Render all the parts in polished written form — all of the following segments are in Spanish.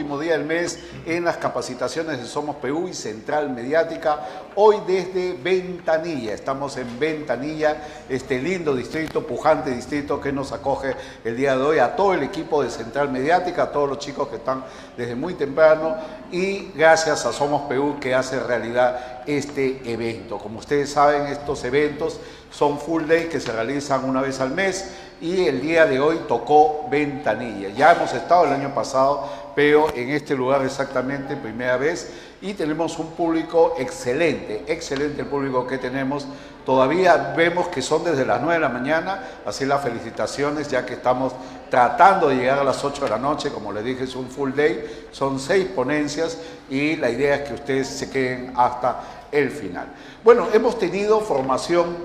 último día del mes en las capacitaciones de Somos Perú y Central Mediática. Hoy desde Ventanilla, estamos en Ventanilla, este lindo distrito, pujante distrito que nos acoge el día de hoy, a todo el equipo de Central Mediática, a todos los chicos que están desde muy temprano y gracias a Somos Perú que hace realidad este evento. Como ustedes saben, estos eventos son full day que se realizan una vez al mes y el día de hoy tocó Ventanilla. Ya hemos estado el año pasado, pero en este lugar exactamente primera vez y tenemos un público excelente, excelente el público que tenemos. Todavía vemos que son desde las 9 de la mañana, así las felicitaciones ya que estamos tratando de llegar a las 8 de la noche, como les dije es un full day, son 6 ponencias y la idea es que ustedes se queden hasta el final. Bueno, hemos tenido formación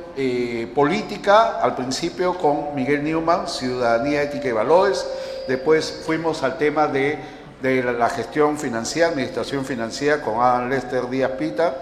política al principio con Miguel Newman, Ciudadanía, Ética y Valores, después fuimos al tema de la gestión financiera, administración financiera con Adam Lester Díaz Pita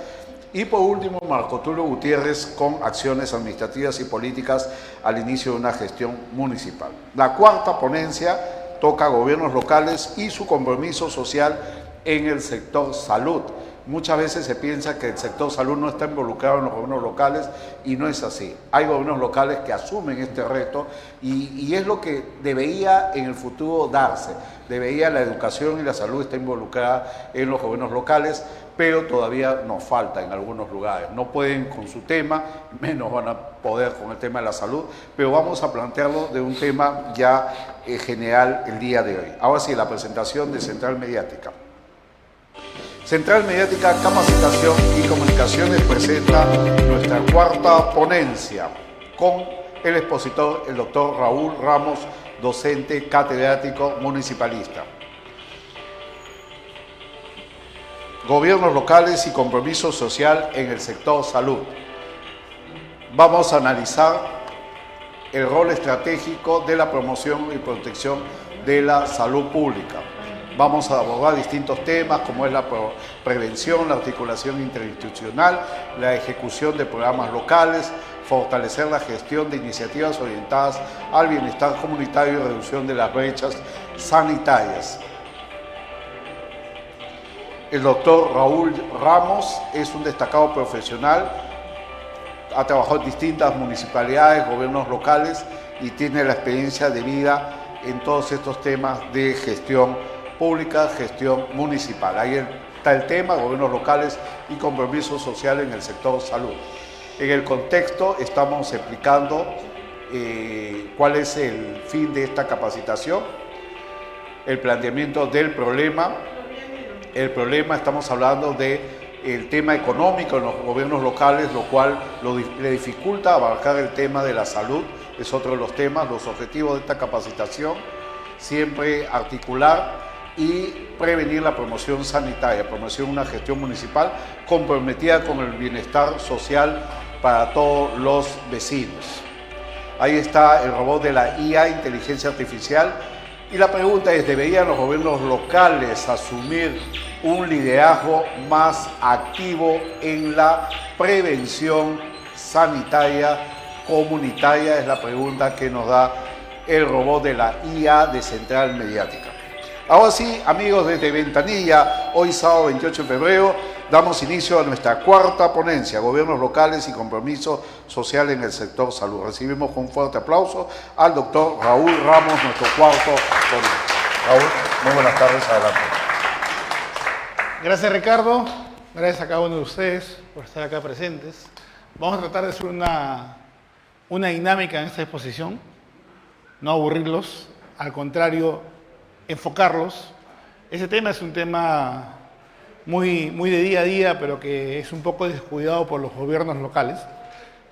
y por último Marco Tulio Gutiérrez con acciones administrativas y políticas al inicio de una gestión municipal. La cuarta ponencia toca gobiernos locales y su compromiso social en el sector salud. Muchas veces se piensa que el sector salud no está involucrado en los gobiernos locales y no es así. Hay gobiernos locales que asumen este reto y es lo que debería en el futuro darse. Debería la educación y la salud estar involucrada en los gobiernos locales, pero todavía nos falta en algunos lugares. No pueden con su tema, menos van a poder con el tema de la salud, pero vamos a plantearlo de un tema ya general el día de hoy. Ahora sí, la presentación de Central Mediática. Central Mediática, Capacitación y Comunicaciones presenta nuestra cuarta ponencia con el expositor, el doctor Raúl Ramos, docente catedrático municipalista. Gobiernos locales y compromiso social en el sector salud. Vamos a analizar el rol estratégico de la promoción y protección de la salud pública. Vamos a abordar distintos temas como es la prevención, la articulación interinstitucional, la ejecución de programas locales, fortalecer la gestión de iniciativas orientadas al bienestar comunitario y reducción de las brechas sanitarias. El doctor Raúl Ramos es un destacado profesional, ha trabajado en distintas municipalidades, gobiernos locales y tiene la experiencia de vida en todos estos temas de gestión pública, gestión municipal. Ahí está el tema, gobiernos locales y compromiso social en el sector salud. En el contexto estamos explicando cuál es el fin de esta capacitación, el planteamiento del problema. El problema, estamos hablando del tema económico en los gobiernos locales, lo cual le dificulta abarcar el tema de la salud, es otro de los temas. Los objetivos de esta capacitación, siempre articular y prevenir la promoción sanitaria, promoción de una gestión municipal comprometida con el bienestar social para todos los vecinos. Ahí está el robot de la IA, inteligencia artificial, y la pregunta es, ¿deberían los gobiernos locales asumir un liderazgo más activo en la prevención sanitaria comunitaria? Es la pregunta que nos da el robot de la IA de Central Mediática. Ahora sí, amigos, desde Ventanilla, hoy sábado 28 de febrero, damos inicio a nuestra cuarta ponencia, Gobiernos Locales y Compromiso Social en el Sector Salud. Recibimos con un fuerte aplauso al doctor Raúl Ramos, nuestro cuarto ponente. Raúl, muy buenas tardes, adelante. Gracias, Ricardo. Gracias a cada uno de ustedes por estar acá presentes. Vamos a tratar de hacer una dinámica en esta exposición, no aburrirlos, al contrario, enfocarlos. Ese tema es un tema muy de día a día, pero que es un poco descuidado por los gobiernos locales.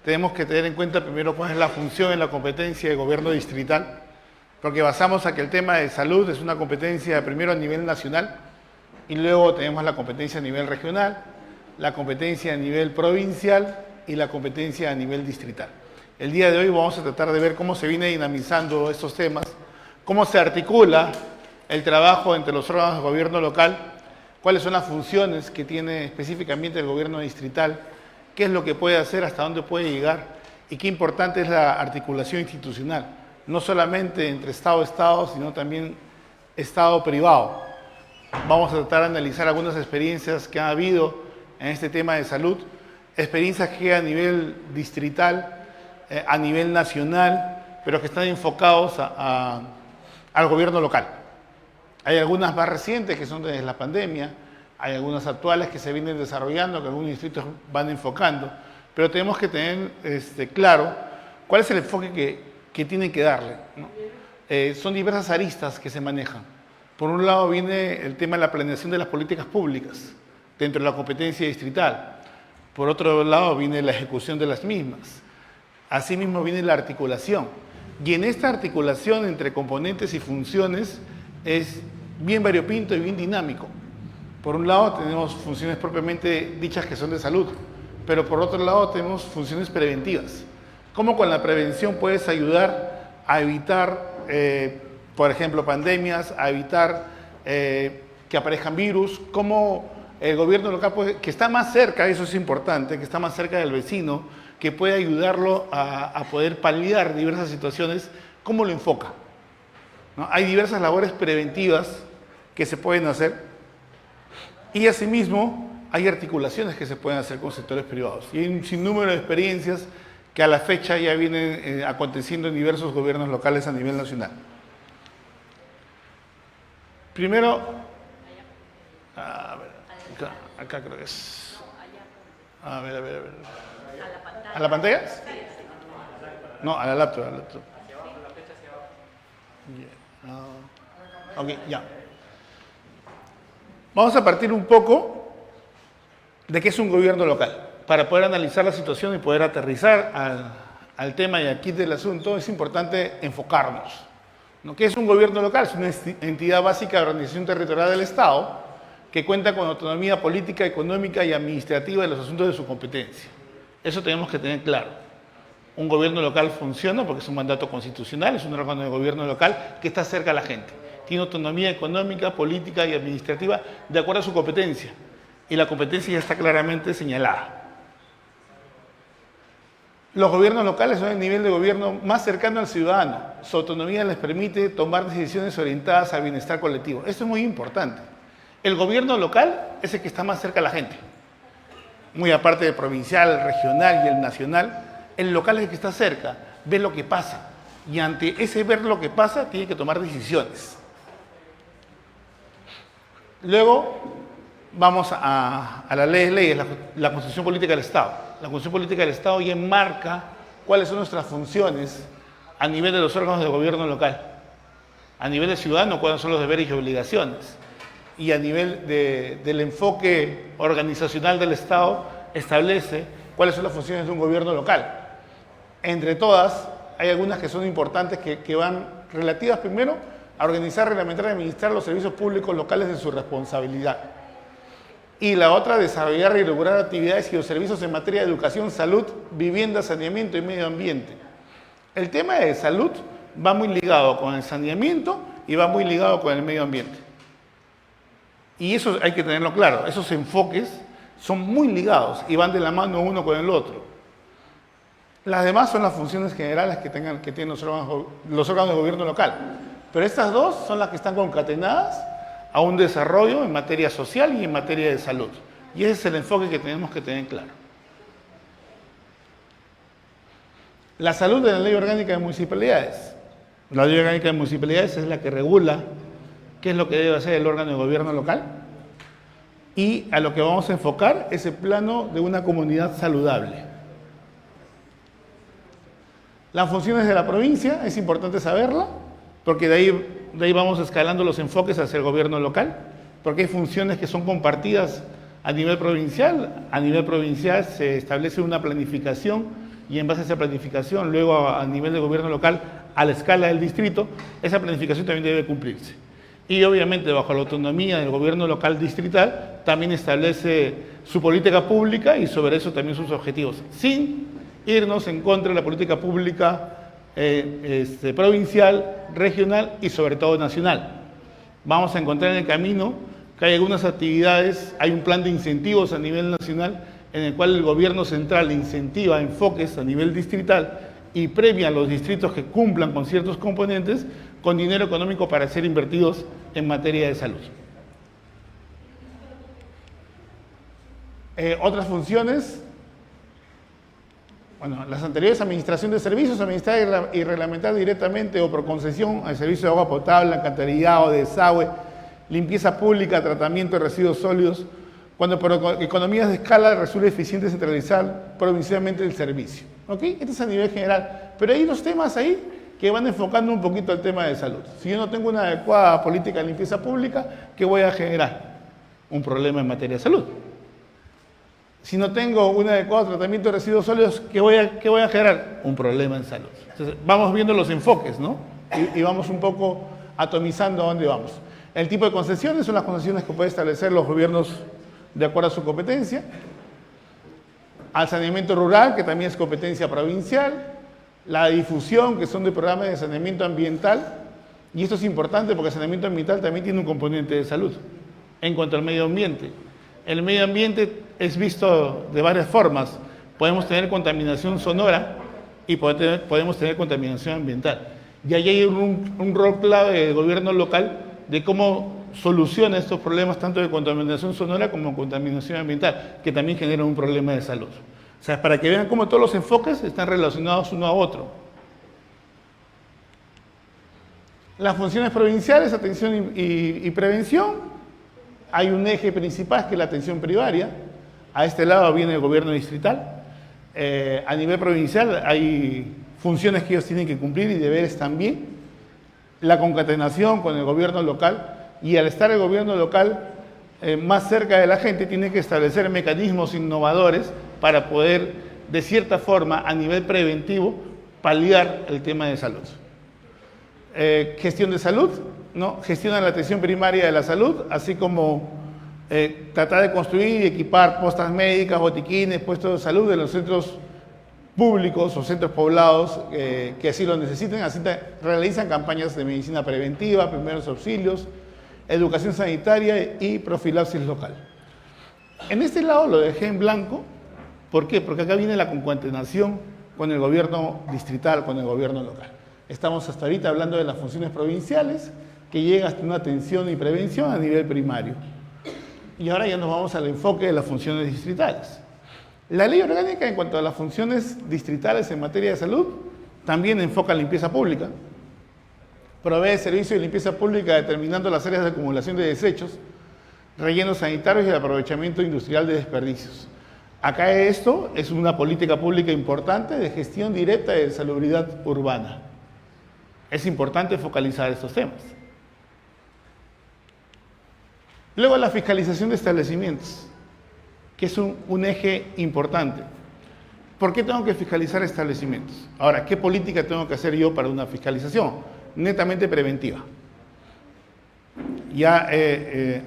Tenemos que tener en cuenta primero cuál es la función y la competencia del gobierno distrital, porque basamos a que el tema de salud es una competencia primero a nivel nacional y luego tenemos la competencia a nivel regional, la competencia a nivel provincial y la competencia a nivel distrital. El día de hoy vamos a tratar de ver cómo se viene dinamizando estos temas, cómo se articula el trabajo entre los órganos de gobierno local, cuáles son las funciones que tiene específicamente el gobierno distrital, qué es lo que puede hacer, hasta dónde puede llegar y qué importante es la articulación institucional, no solamente entre Estado-Estado, sino también Estado-privado. Vamos a tratar de analizar algunas experiencias que ha habido en este tema de salud, experiencias que a nivel distrital, a nivel nacional, pero que están enfocados al gobierno local. Hay algunas más recientes que son desde la pandemia, hay algunas actuales que se vienen desarrollando, que algunos distritos van enfocando, pero tenemos que tener claro cuál es el enfoque que tienen que darle, ¿no? Son diversas aristas que se manejan. Por un lado viene el tema de la planeación de las políticas públicas dentro de la competencia distrital. Por otro lado viene la ejecución de las mismas. Asimismo viene la articulación. Y en esta articulación entre componentes y funciones es bien variopinto y bien dinámico. Por un lado tenemos funciones propiamente dichas que son de salud, pero por otro lado tenemos funciones preventivas. ¿Cómo con la prevención puedes ayudar a evitar, por ejemplo, pandemias, a evitar que aparezcan virus? ¿Cómo el gobierno local, que está más cerca, eso es importante, que está más cerca del vecino, que puede ayudarlo a poder paliar diversas situaciones, cómo lo enfoca? ¿No? Hay diversas labores preventivas que se pueden hacer y asimismo hay articulaciones que se pueden hacer con sectores privados. Y hay un sinnúmero de experiencias que a la fecha ya vienen aconteciendo en diversos gobiernos locales a nivel nacional. Primero, a ver, acá creo que es. A ver. ¿A la pantalla? No, a la laptop. Ok, ya. Vamos a partir un poco de qué es un gobierno local. Para poder analizar la situación y poder aterrizar al tema y al kit del asunto, es importante enfocarnos, ¿no? ¿Qué es un gobierno local? Es una entidad básica de organización territorial del Estado que cuenta con autonomía política, económica y administrativa de los asuntos de su competencia. Eso tenemos que tener claro. Un gobierno local funciona porque es un mandato constitucional, es un órgano de gobierno local que está cerca a la gente. Tiene autonomía económica, política y administrativa de acuerdo a su competencia. Y la competencia ya está claramente señalada. Los gobiernos locales son el nivel de gobierno más cercano al ciudadano. Su autonomía les permite tomar decisiones orientadas al bienestar colectivo. Esto es muy importante. El gobierno local es el que está más cerca a la gente. Muy aparte del provincial, el regional y el nacional, el local es el que está cerca, ve lo que pasa. Y ante ese ver lo que pasa, tiene que tomar decisiones. Luego vamos a la ley de leyes, la Constitución Política del Estado. La Constitución Política del Estado ya enmarca cuáles son nuestras funciones a nivel de los órganos de gobierno local. A nivel de ciudadano, cuáles son los deberes y obligaciones. Y a nivel del enfoque organizacional del Estado, establece cuáles son las funciones de un gobierno local. Entre todas, hay algunas que son importantes que van relativas primero a organizar, reglamentar y administrar los servicios públicos locales de su responsabilidad. Y la otra, desarrollar y regular actividades y los servicios en materia de educación, salud, vivienda, saneamiento y medio ambiente. El tema de salud va muy ligado con el saneamiento y va muy ligado con el medio ambiente. Y eso hay que tenerlo claro, esos enfoques son muy ligados y van de la mano uno con el otro. Las demás son las funciones generales que tienen los órganos de gobierno local. Pero estas dos son las que están concatenadas a un desarrollo en materia social y en materia de salud. Y ese es el enfoque que tenemos que tener claro. La salud de la Ley Orgánica de Municipalidades. La Ley Orgánica de Municipalidades es la que regula qué es lo que debe hacer el órgano de gobierno local. Y a lo que vamos a enfocar es el plano de una comunidad saludable. Las funciones de la provincia, es importante saberla, porque de ahí vamos escalando los enfoques hacia el gobierno local, porque hay funciones que son compartidas a nivel provincial. A nivel provincial se establece una planificación y en base a esa planificación, luego a nivel de gobierno local, a la escala del distrito, esa planificación también debe cumplirse. Y obviamente bajo la autonomía del gobierno local distrital, también establece su política pública y sobre eso también sus objetivos, sin irnos en contra de la política pública provincial, regional y sobre todo nacional. Vamos a encontrar en el camino que hay algunas actividades, hay un plan de incentivos a nivel nacional en el cual el gobierno central incentiva enfoques a nivel distrital y premia a los distritos que cumplan con ciertos componentes con dinero económico para ser invertidos en materia de salud. Otras funciones, bueno, las anteriores, administración de servicios, administrar y reglamentar directamente o por concesión el servicio de agua potable, alcantarillado, desagüe, limpieza pública, tratamiento de residuos sólidos, cuando por economías de escala resulta eficiente centralizar provincialmente el servicio. ¿Ok? Esto es a nivel general. Pero hay unos temas ahí que van enfocando un poquito el tema de salud. Si yo no tengo una adecuada política de limpieza pública, ¿qué voy a generar? Un problema en materia de salud. Si no tengo un adecuado tratamiento de residuos sólidos, ¿qué voy a generar? Un problema en salud. Entonces, vamos viendo los enfoques, ¿no? Y vamos un poco atomizando a dónde vamos. El tipo de concesiones son las concesiones que pueden establecer los gobiernos de acuerdo a su competencia. Al saneamiento rural, que también es competencia provincial. La difusión, que son de programas de saneamiento ambiental. Y esto es importante porque el saneamiento ambiental también tiene un componente de salud. En cuanto al medio ambiente. El medio ambiente es visto de varias formas. Podemos tener contaminación sonora y podemos tener contaminación ambiental. Y ahí hay un rol clave del gobierno local de cómo soluciona estos problemas tanto de contaminación sonora como contaminación ambiental, que también generan un problema de salud. O sea, para que vean cómo todos los enfoques están relacionados uno a otro. Las funciones provinciales, atención y prevención. Hay un eje principal que es la atención primaria. A este lado viene el gobierno distrital. A nivel provincial hay funciones que ellos tienen que cumplir y deberes también. La concatenación con el gobierno local. Y al estar el gobierno local más cerca de la gente, tiene que establecer mecanismos innovadores para poder, de cierta forma, a nivel preventivo, paliar el tema de salud. Gestión de salud, ¿no? Gestiona la atención primaria de la salud, así como tratar de construir y equipar postas médicas, botiquines, puestos de salud en los centros públicos o centros poblados que así lo necesiten. Así realizan campañas de medicina preventiva, primeros auxilios, educación sanitaria y profilaxis local. En este lado lo dejé en blanco. ¿Por qué? Porque acá viene la concatenación con el gobierno distrital, con el gobierno local. Estamos hasta ahorita hablando de las funciones provinciales, que llega hasta una atención y prevención a nivel primario. Y ahora ya nos vamos al enfoque de las funciones distritales. La ley orgánica en cuanto a las funciones distritales en materia de salud también enfoca limpieza pública, provee servicios de limpieza pública determinando las áreas de acumulación de desechos, rellenos sanitarios y el aprovechamiento industrial de desperdicios. Acá esto es una política pública importante de gestión directa de salubridad urbana. Es importante focalizar estos temas. Luego la fiscalización de establecimientos, que es un eje importante. ¿Por qué tengo que fiscalizar establecimientos? Ahora, ¿qué política tengo que hacer yo para una fiscalización? Netamente preventiva. Ya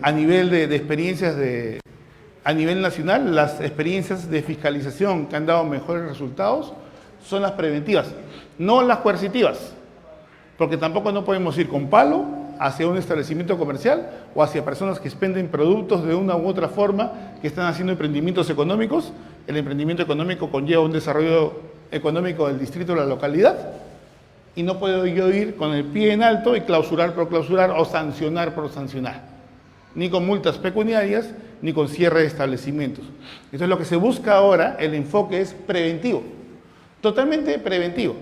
a nivel de experiencias a nivel nacional, las experiencias de fiscalización que han dado mejores resultados son las preventivas, no las coercitivas, porque tampoco no podemos ir con palo hacia un establecimiento comercial o hacia personas que expenden productos de una u otra forma, que están haciendo emprendimientos económicos. El emprendimiento económico conlleva un desarrollo económico del distrito o la localidad, y no puedo yo ir con el pie en alto y clausurar por clausurar o sancionar por sancionar, ni con multas pecuniarias, ni con cierre de establecimientos. Entonces lo que se busca ahora, el enfoque es preventivo, totalmente preventivo.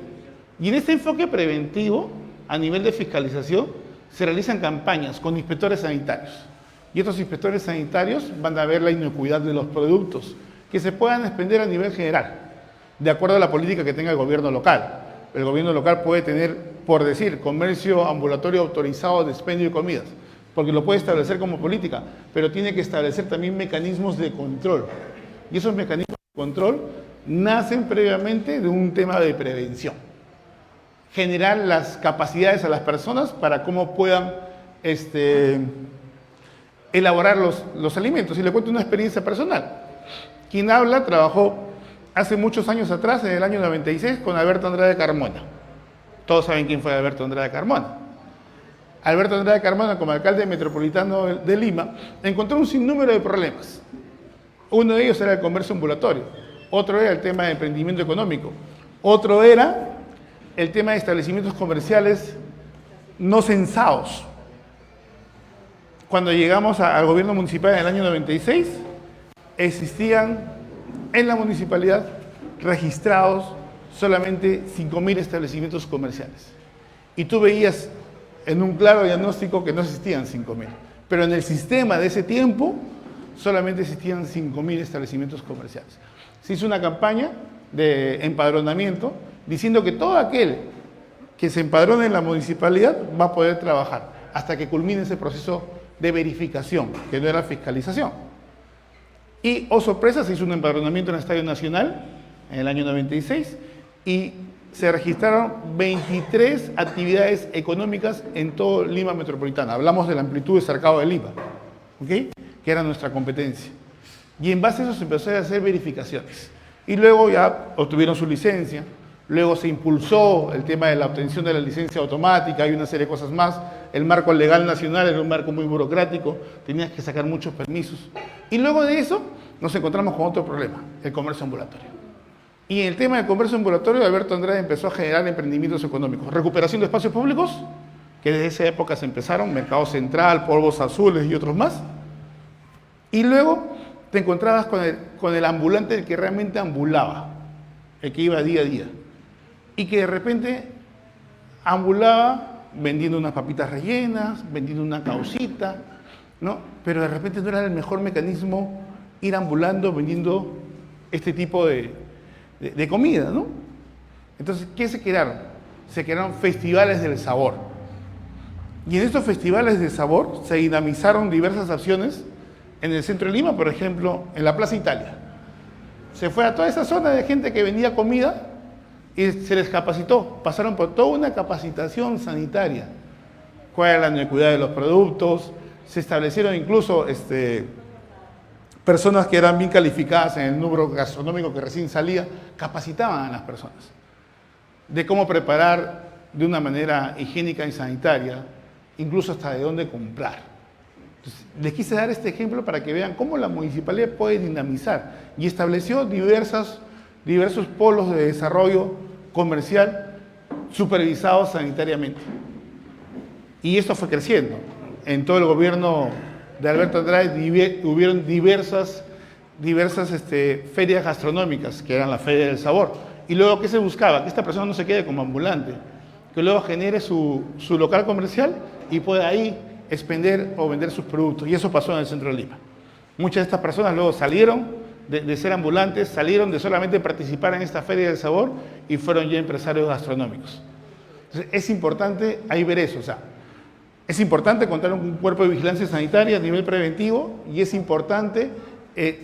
Y en este enfoque preventivo, a nivel de fiscalización, se realizan campañas con inspectores sanitarios. Y estos inspectores sanitarios van a ver la inocuidad de los productos que se puedan expender a nivel general, de acuerdo a la política que tenga el gobierno local. El gobierno local puede tener, por decir, comercio ambulatorio autorizado de expendio de comidas, porque lo puede establecer como política, pero tiene que establecer también mecanismos de control. Y esos mecanismos de control nacen previamente de un tema de prevención. Generar las capacidades a las personas para cómo puedan elaborar los alimentos. Y le cuento una experiencia personal. Quien habla trabajó hace muchos años atrás, en el año 96, con Alberto Andrade Carmona. Todos saben quién fue Alberto Andrade Carmona. Alberto Andrade Carmona, como alcalde metropolitano de Lima, encontró un sinnúmero de problemas. Uno de ellos era el comercio ambulatorio, otro era el tema de emprendimiento económico, otro era el tema de establecimientos comerciales no censados. Cuando llegamos al gobierno municipal en el año 96, existían en la municipalidad registrados solamente 5.000 establecimientos comerciales. Y tú veías en un claro diagnóstico que no existían 5.000. Pero en el sistema de ese tiempo solamente existían 5.000 establecimientos comerciales. Se hizo una campaña de empadronamiento diciendo que todo aquel que se empadrone en la municipalidad va a poder trabajar hasta que culmine ese proceso de verificación, que no era fiscalización. Y, oh sorpresa, se hizo un empadronamiento en el Estadio Nacional en el año 96 y se registraron 23 actividades económicas en todo Lima Metropolitana. Hablamos de la amplitud de Cercado de Lima, ¿ok?, que era nuestra competencia. Y en base a eso se empezó a hacer verificaciones. Y luego ya obtuvieron su licencia, luego se impulsó el tema de la obtención de la licencia automática, hay una serie de cosas más. El marco legal nacional era un marco muy burocrático, tenías que sacar muchos permisos. Y luego de eso nos encontramos con otro problema, el comercio ambulatorio. Y en el tema del comercio ambulatorio, Alberto Andrade empezó a generar emprendimientos económicos. Recuperación de espacios públicos, que desde esa época se empezaron, Mercado Central, Polvos Azules y otros más. Y luego te encontrabas con el ambulante, el que realmente ambulaba, el que iba día a día. Y que de repente ambulaba vendiendo unas papitas rellenas, vendiendo una causita, ¿no? Pero de repente no era el mejor mecanismo ir ambulando, vendiendo este tipo de comida, ¿no? Entonces, ¿qué se crearon? Se crearon festivales del sabor. Y en estos festivales del sabor se dinamizaron diversas acciones en el centro de Lima, por ejemplo, en la Plaza Italia. Se fue a toda esa zona de gente que vendía comida y se les capacitó. Pasaron por toda una capacitación sanitaria. ¿Cuál era la inocuidad de los productos? Se establecieron incluso personas que eran bien calificadas en el rubro gastronómico que recién salía, capacitaban a las personas de cómo preparar de una manera higiénica y sanitaria, incluso hasta de dónde comprar. Entonces, les quise dar este ejemplo para que vean cómo la municipalidad puede dinamizar y estableció diversos polos de desarrollo comercial supervisados sanitariamente. Y esto fue creciendo. En todo el gobierno de Alberto Andrade hubieron diversas ferias gastronómicas, que eran la Feria del Sabor. Y luego, ¿qué se buscaba? Que esta persona no se quede como ambulante, que luego genere su local comercial y pueda ahí expender o vender sus productos. Y eso pasó en el centro de Lima. Muchas de estas personas luego salieron de ser ambulantes, salieron de solamente participar en esta Feria del Sabor y fueron ya empresarios gastronómicos. Entonces, es importante ahí ver eso. O sea, es importante contar con un cuerpo de vigilancia sanitaria a nivel preventivo y es importante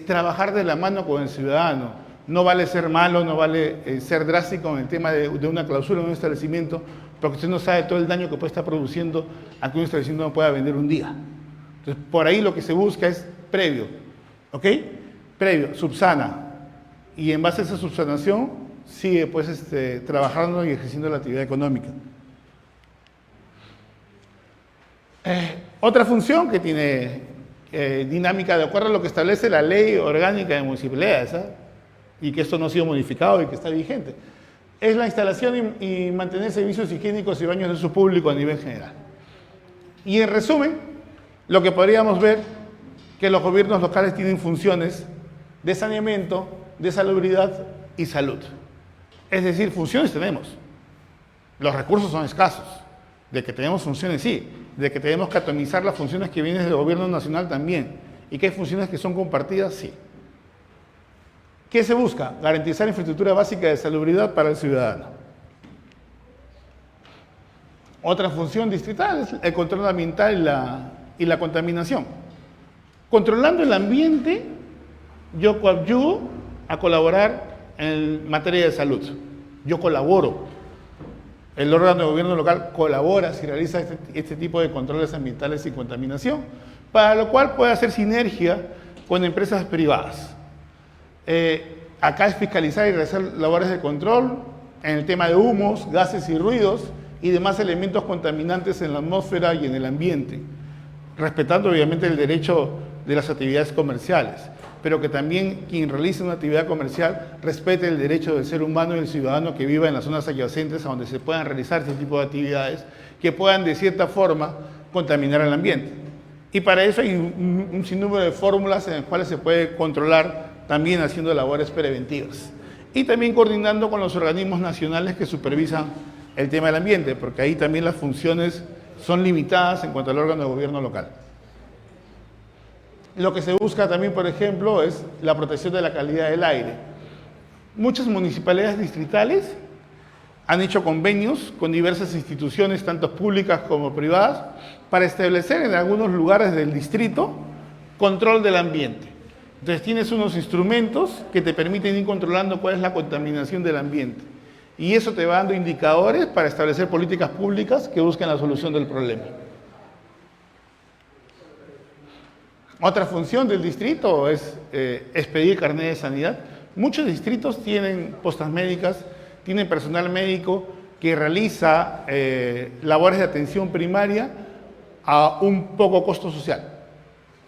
trabajar de la mano con el ciudadano. No vale ser malo, no vale ser drástico en el tema de una clausura en un establecimiento, porque usted no sabe todo el daño que puede estar produciendo a que un establecimiento no pueda vender un día. Entonces, por ahí lo que se busca es previo, ¿ok? Previo, subsana. Y en base a esa subsanación, sigue pues trabajando y ejerciendo la actividad económica. Otra función que tiene dinámica de acuerdo a lo que establece la Ley Orgánica de Municipalidades, ¿eh? Y que esto no ha sido modificado y que está vigente, es la instalación y mantener servicios higiénicos y baños de uso público a nivel general. Y en resumen, lo que podríamos ver, que los gobiernos locales tienen funciones de saneamiento, de salubridad y salud. Es decir, funciones tenemos. Los recursos son escasos. De que tenemos funciones, sí. De que tenemos que atomizar las funciones que vienen del gobierno nacional también. Y que hay funciones que son compartidas, sí. ¿Qué se busca? Garantizar infraestructura básica de salubridad para el ciudadano. Otra función distrital es el control ambiental y la contaminación. Controlando el ambiente, yo coadyuvo a colaborar en materia de salud. Yo colaboro. El órgano de gobierno local colabora si realiza este tipo de controles ambientales y contaminación, para lo cual puede hacer sinergia con empresas privadas. Acá es fiscalizar y realizar labores de control en el tema de humos, gases y ruidos y demás elementos contaminantes en la atmósfera y en el ambiente, respetando obviamente el derecho de las actividades comerciales, pero que también quien realice una actividad comercial respete el derecho del ser humano y del ciudadano que viva en las zonas adyacentes a donde se puedan realizar este tipo de actividades que puedan de cierta forma contaminar el ambiente. Y para eso hay un sinnúmero de fórmulas en las cuales se puede controlar también haciendo labores preventivas. Y también coordinando con los organismos nacionales que supervisan el tema del ambiente, porque ahí también las funciones son limitadas en cuanto al órgano de gobierno local. Lo que se busca también, por ejemplo, es la protección de la calidad del aire. Muchas municipalidades distritales han hecho convenios con diversas instituciones, tanto públicas como privadas, para establecer en algunos lugares del distrito control del ambiente. Entonces tienes unos instrumentos que te permiten ir controlando cuál es la contaminación del ambiente. Y eso te va dando indicadores para establecer políticas públicas que busquen la solución del problema. Otra función del distrito es expedir carnet de sanidad. Muchos distritos tienen postas médicas, tienen personal médico que realiza labores de atención primaria a un poco costo social.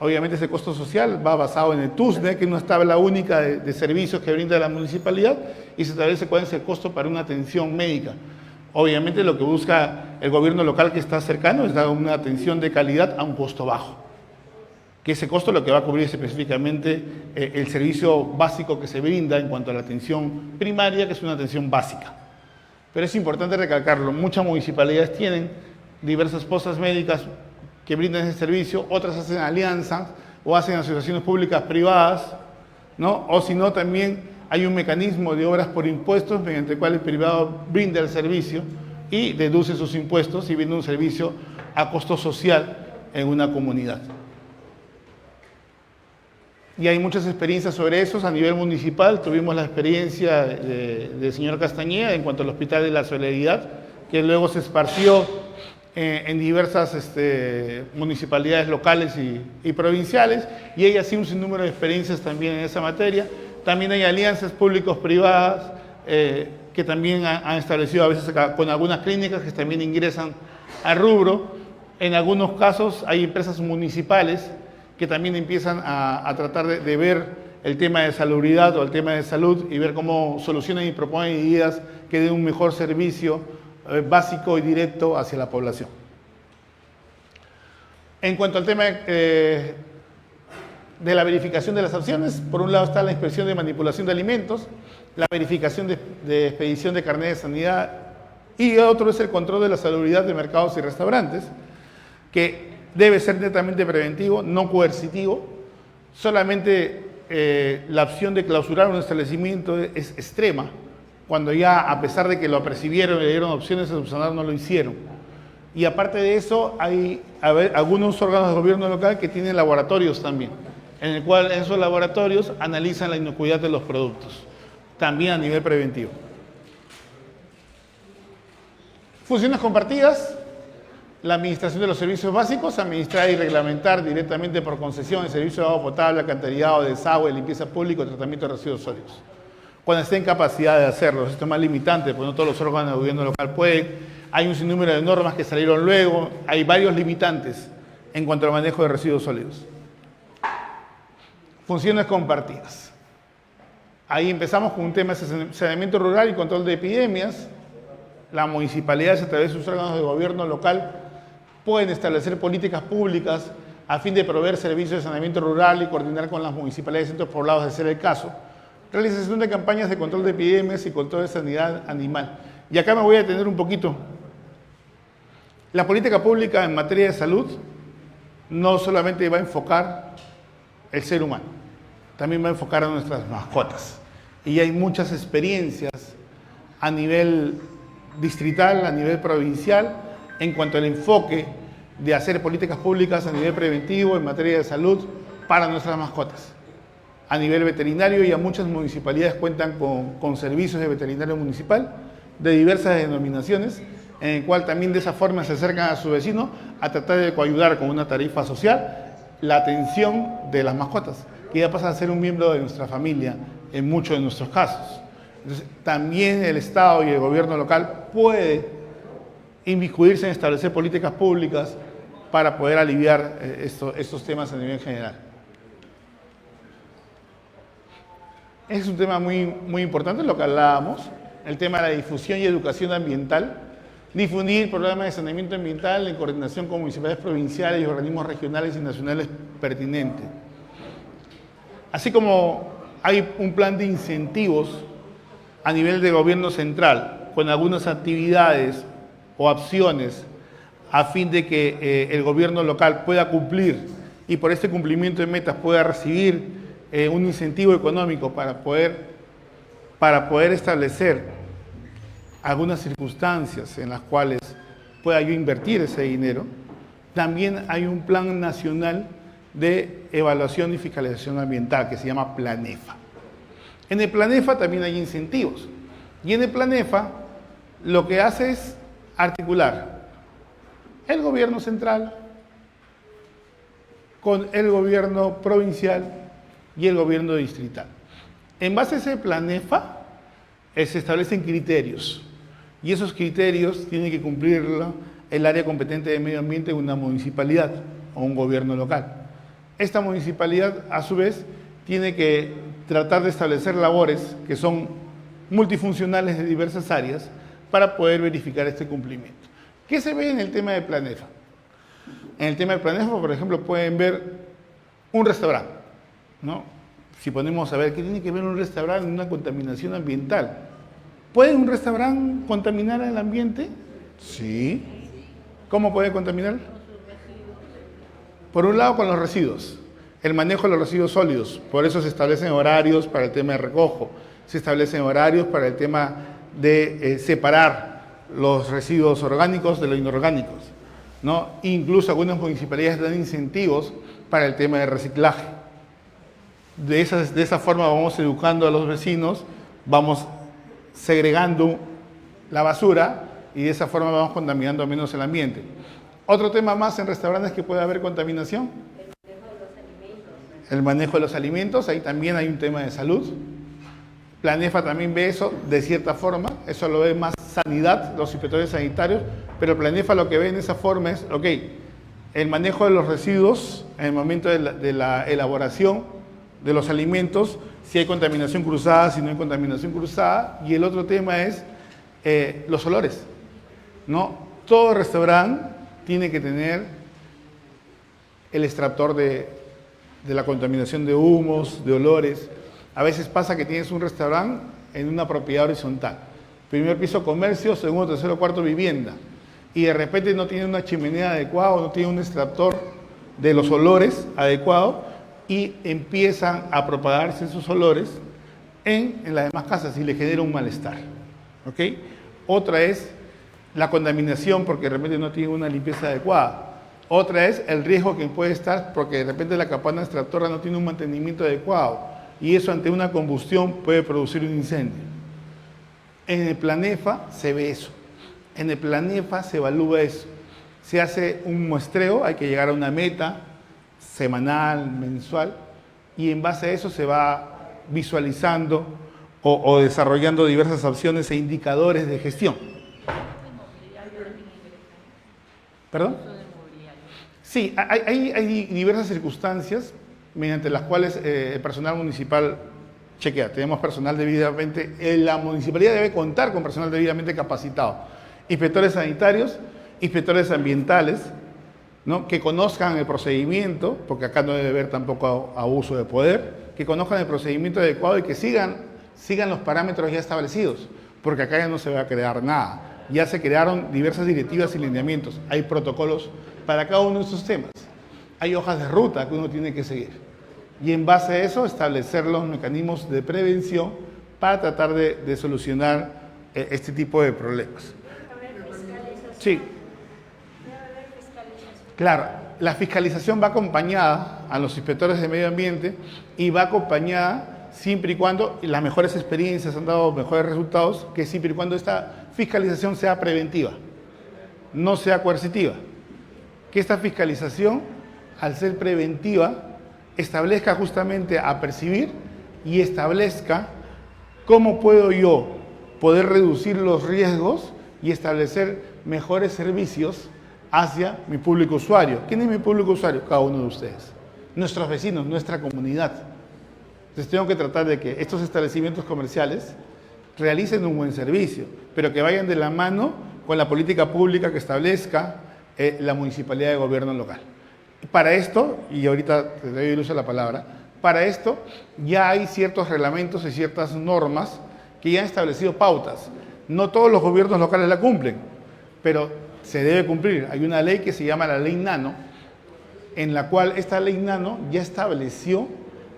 Obviamente ese costo social va basado en el TUSNE, que es una tabla única de servicios que brinda la municipalidad, y se establece cuál es el costo para una atención médica. Obviamente lo que busca el gobierno local que está cercano es dar una atención de calidad a un costo bajo. Que ese costo lo que va a cubrir específicamente el servicio básico que se brinda en cuanto a la atención primaria, que es una atención básica. Pero es importante recalcarlo, muchas municipalidades tienen diversas postas médicas que brindan ese servicio, otras hacen alianzas o hacen asociaciones públicas privadas, ¿no? O si no, también hay un mecanismo de obras por impuestos mediante el cual el privado brinda el servicio y deduce sus impuestos y brinda un servicio a costo social en una comunidad. Y hay muchas experiencias sobre eso a nivel municipal. Tuvimos la experiencia del señor Castañeda en cuanto al Hospital de la Solidaridad, que luego se esparció en diversas municipalidades locales y provinciales, y hay así un sinnúmero de experiencias también en esa materia. También hay alianzas públicos-privadas que también han establecido a veces con algunas clínicas que también ingresan al rubro. En algunos casos hay empresas municipales que también empiezan a tratar de ver el tema de salubridad o el tema de salud y ver cómo solucionan y proponen medidas que den un mejor servicio básico y directo hacia la población. En cuanto al tema de la verificación de las sanciones, por un lado está la inspección de manipulación de alimentos, la verificación de expedición de carnet de sanidad y otro es el control de la salubridad de mercados y restaurantes, que debe ser netamente preventivo, no coercitivo. Solamente la opción de clausurar un establecimiento es extrema, cuando ya, a pesar de que lo apercibieron y le dieron opciones de subsanar, no lo hicieron. Y aparte de eso, hay algunos órganos de gobierno local que tienen laboratorios también, en el cual esos laboratorios analizan la inocuidad de los productos, también a nivel preventivo. Funciones compartidas. La administración de los servicios básicos, administrar y reglamentar directamente por concesión el servicio de agua potable, alcantarillado, desagüe, limpieza pública, tratamiento de residuos sólidos. Cuando esté en capacidad de hacerlo, esto es más limitante, porque no todos los órganos de gobierno local pueden. Hay un sinnúmero de normas que salieron luego, hay varios limitantes en cuanto al manejo de residuos sólidos. Funciones compartidas. Ahí empezamos con un tema de saneamiento rural y control de epidemias. Las municipalidades, a través de sus órganos de gobierno local, pueden establecer políticas públicas a fin de proveer servicios de saneamiento rural y coordinar con las municipalidades y centros poblados de ser el caso. Realización de campañas de control de epidemias y control de sanidad animal. Y acá me voy a detener un poquito. La política pública en materia de salud no solamente va a enfocar el ser humano, también va a enfocar a nuestras mascotas. Y hay muchas experiencias a nivel distrital, a nivel provincial, en cuanto al enfoque de hacer políticas públicas a nivel preventivo en materia de salud para nuestras mascotas. A nivel veterinario, ya muchas municipalidades cuentan con servicios de veterinario municipal de diversas denominaciones, en el cual también de esa forma se acercan a su vecino a tratar de coayudar con una tarifa social la atención de las mascotas, que ya pasa a ser un miembro de nuestra familia en muchos de nuestros casos. Entonces, también el Estado y el gobierno local puede inmiscuirse en establecer políticas públicas para poder aliviar estos temas a nivel general. Es un tema muy importante, lo que hablábamos, el tema de la difusión y educación ambiental. Difundir programas de saneamiento ambiental en coordinación con municipalidades provinciales y organismos regionales y nacionales pertinentes. Así como hay un plan de incentivos a nivel de gobierno central, con algunas actividades o acciones a fin de que el gobierno local pueda cumplir y por este cumplimiento de metas pueda recibir un incentivo económico para poder establecer algunas circunstancias en las cuales pueda yo invertir ese dinero. También hay un plan nacional de evaluación y fiscalización ambiental que se llama Planefa. En el Planefa también hay incentivos y en el Planefa lo que hace es articular el gobierno central con el gobierno provincial y el gobierno distrital. En base a ese Planefa se establecen criterios y esos criterios tienen que cumplirlo el área competente de medio ambiente de una municipalidad o un gobierno local. Esta municipalidad, a su vez, tiene que tratar de establecer labores que son multifuncionales de diversas áreas para poder verificar este cumplimiento. ¿Qué se ve en el tema de Planefa? En el tema de Planefa, por ejemplo, pueden ver un restaurante, ¿no? Si ponemos a ver qué tiene que ver un restaurante en una contaminación ambiental. ¿Puede un restaurante contaminar el ambiente? Sí. ¿Cómo puede contaminar? Por un lado, con los residuos. El manejo de los residuos sólidos. Por eso se establecen horarios para el tema de recojo. Se establecen horarios para el tema de separar los residuos orgánicos de los inorgánicos, ¿no? Incluso algunas municipalidades dan incentivos para el tema de reciclaje. De esa forma vamos educando a los vecinos, vamos segregando la basura y de esa forma vamos contaminando menos el ambiente. Otro tema más en restaurantes que puede haber contaminación. El manejo de los alimentos, ahí también hay un tema de salud. Planefa también ve eso de cierta forma, eso lo ve más sanidad, los inspectores sanitarios, pero Planefa lo que ve en esa forma es, ok, el manejo de los residuos en el momento de la elaboración de los alimentos, si hay contaminación cruzada, si no hay contaminación cruzada, y el otro tema es los olores, ¿no? Todo restaurante tiene que tener el extractor de la contaminación de humos, de olores. A veces pasa que tienes un restaurante en una propiedad horizontal. Primer piso comercio, segundo, tercero, cuarto vivienda. Y de repente no tiene una chimenea adecuada, no tiene un extractor de los olores adecuado y empiezan a propagarse esos olores en las demás casas y le genera un malestar. ¿Ok? Otra es la contaminación porque de repente no tiene una limpieza adecuada. Otra es el riesgo que puede estar porque de repente la campana extractora no tiene un mantenimiento adecuado y eso ante una combustión puede producir un incendio. En el Planefa se ve eso. En el Planefa se evalúa eso. Se hace un muestreo, hay que llegar a una meta semanal, mensual, y en base a eso se va visualizando o desarrollando diversas opciones e indicadores de gestión. ¿Perdón? Sí, hay diversas circunstancias mediante las cuales el personal municipal chequea. Tenemos personal debidamente, la municipalidad debe contar con personal debidamente capacitado. Inspectores sanitarios, inspectores ambientales, ¿no? Que conozcan el procedimiento, porque acá no debe haber tampoco abuso de poder, que conozcan el procedimiento adecuado y que sigan los parámetros ya establecidos, porque acá ya no se va a crear nada. Ya se crearon diversas directivas y lineamientos, hay protocolos para cada uno de estos temas. Hay hojas de ruta que uno tiene que seguir. Y en base a eso establecer los mecanismos de prevención para tratar de solucionar este tipo de problemas. Sí. Claro, la fiscalización va acompañada a los inspectores de medio ambiente y va acompañada siempre y cuando, y las mejores experiencias han dado mejores resultados, que siempre y cuando esta fiscalización sea preventiva, no sea coercitiva. Que esta fiscalización, al ser preventiva, establezca justamente a percibir y establezca cómo puedo yo poder reducir los riesgos y establecer mejores servicios hacia mi público usuario. ¿Quién es mi público usuario? Cada uno de ustedes. Nuestros vecinos, nuestra comunidad. Entonces tengo que tratar de que estos establecimientos comerciales realicen un buen servicio, pero que vayan de la mano con la política pública que establezca la municipalidad de gobierno local. Para esto, y ahorita te doy el uso de la palabra, para esto ya hay ciertos reglamentos y ciertas normas que ya han establecido pautas. No todos los gobiernos locales la cumplen, pero se debe cumplir. Hay una ley que se llama la Ley Nano, en la cual esta Ley Nano ya estableció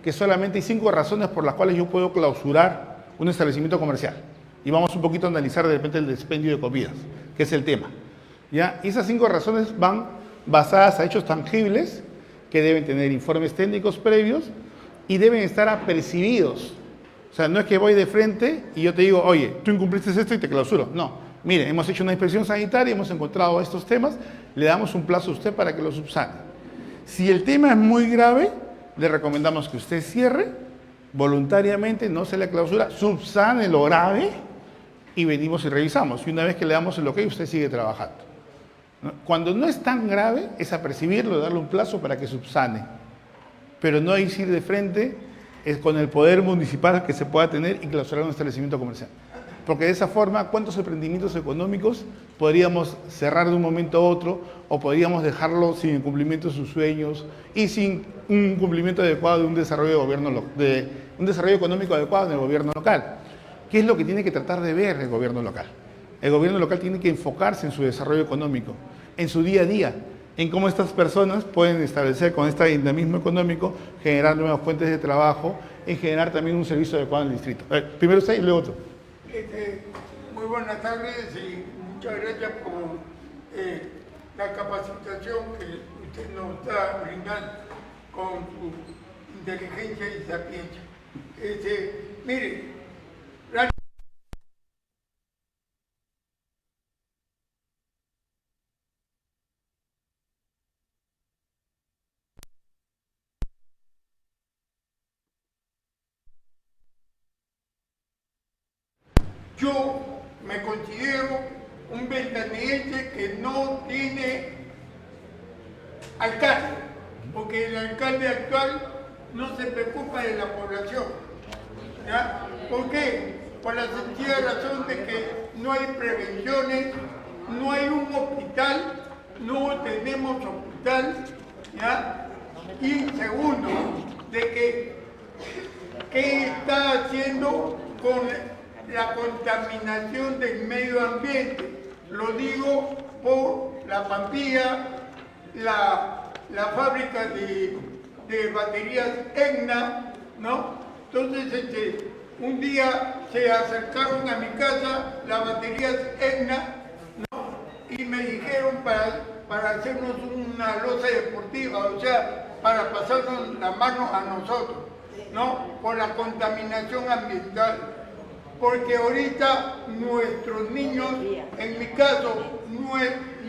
que solamente hay 5 razones por las cuales yo puedo clausurar un establecimiento comercial. Y vamos un poquito a analizar de repente el expendio de comidas, que es el tema. ¿Ya? Y esas 5 razones van basadas a hechos tangibles que deben tener informes técnicos previos y deben estar apercibidos. O sea, no es que voy de frente y yo te digo, oye, tú incumpliste esto y te clausuro. No, mire, hemos hecho una inspección sanitaria, hemos encontrado estos temas, le damos un plazo a usted para que lo subsane. Si el tema es muy grave, le recomendamos que usted cierre voluntariamente, no se le clausura, subsane lo grave y venimos y revisamos. Y una vez que le damos el ok, usted sigue trabajando. Cuando no es tan grave, es apercibirlo, darle un plazo para que subsane. Pero no es ir de frente con el poder municipal que se pueda tener y clausurar un establecimiento comercial. Porque de esa forma, ¿cuántos emprendimientos económicos podríamos cerrar de un momento a otro o podríamos dejarlo sin el cumplimiento de sus sueños y sin un cumplimiento adecuado de un desarrollo, de un desarrollo económico adecuado en el gobierno local? ¿Qué es lo que tiene que tratar de ver el gobierno local? El gobierno local tiene que enfocarse en su desarrollo económico, en su día a día, en cómo estas personas pueden establecer con este dinamismo económico, generar nuevas fuentes de trabajo y generar también un servicio adecuado en el distrito. Primero usted y luego otro. Muy buenas tardes y muchas gracias por la capacitación que usted nos está brindando con su inteligencia y sapiencia. Mire, yo me considero un ventanillense que no tiene alcalde, porque el alcalde actual no se preocupa de la población. ¿Ya? ¿Por qué? Por la sencilla razón de que no hay prevenciones, no hay un hospital, no tenemos hospital, ¿ya? Y segundo, de que ¿qué está haciendo con la contaminación del medio ambiente? Lo digo por la Pampilla, la fábrica de baterías EGNA, ¿no? Entonces, un día se acercaron a mi casa las baterías EGNA, ¿no? Y me dijeron para hacernos una losa deportiva, o sea, para pasarnos la mano a nosotros, ¿no? Por la contaminación ambiental. Porque ahorita nuestros niños, en mi caso,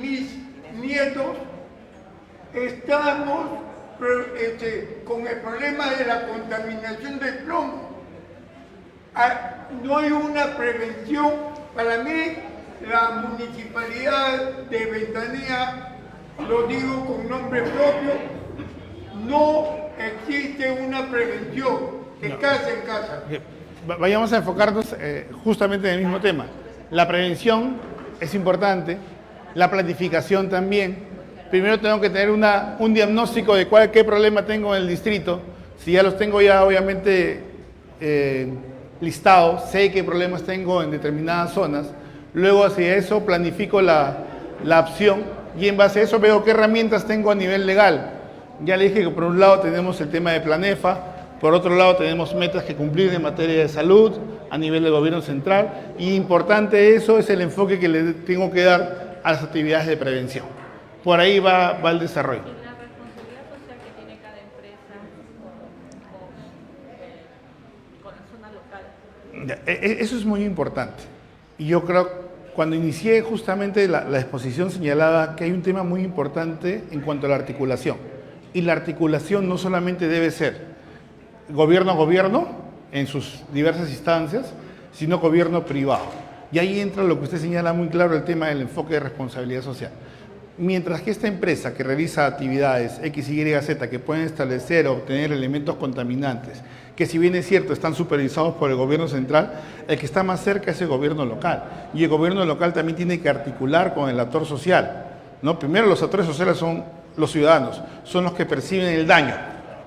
mis nietos, estamos con el problema de la contaminación del plomo. No hay una prevención. Para mí, la municipalidad de Ventanilla, lo digo con nombre propio, no existe una prevención de casa en casa. Vayamos a enfocarnos justamente en el mismo tema. La prevención es importante, la planificación también. Primero tengo que tener un diagnóstico de qué problema tengo en el distrito. Si ya los tengo ya obviamente listados, sé qué problemas tengo en determinadas zonas. Luego hacia eso planifico la opción y en base a eso veo qué herramientas tengo a nivel legal. Ya le dije que por un lado tenemos el tema de Planefa. Por otro lado, tenemos metas que cumplir en materia de salud a nivel del gobierno central y importante eso es el enfoque que le tengo que dar a las actividades de prevención. Por ahí va el desarrollo. Y la responsabilidad social que tiene cada empresa con la zona local. Eso es muy importante. Y yo creo, cuando inicié justamente la exposición señalaba que hay un tema muy importante en cuanto a la articulación. Y la articulación no solamente debe ser gobierno a gobierno en sus diversas instancias, sino gobierno privado. Y ahí entra lo que usted señala muy claro, el tema del enfoque de responsabilidad social. Mientras que esta empresa que realiza actividades X, Y, Z que pueden establecer o obtener elementos contaminantes que si bien es cierto, están supervisados por el gobierno central, el que está más cerca es el gobierno local. Y el gobierno local también tiene que articular con el actor social, ¿no? Primero, los actores sociales son los ciudadanos, son los que perciben el daño,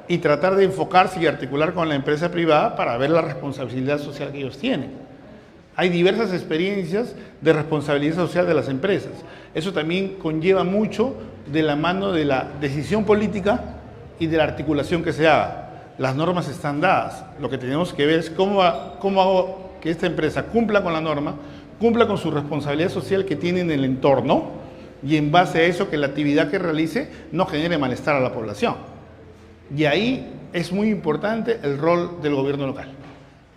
y tratar de enfocarse y articular con la empresa privada para ver la responsabilidad social que ellos tienen. Hay diversas experiencias de responsabilidad social de las empresas. Eso también conlleva mucho de la mano de la decisión política y de la articulación que se haga. Las normas están dadas. Lo que tenemos que ver es cómo hago que esta empresa cumpla con la norma, cumpla con su responsabilidad social que tiene en el entorno, y en base a eso que la actividad que realice no genere malestar a la población. Y ahí es muy importante el rol del gobierno local,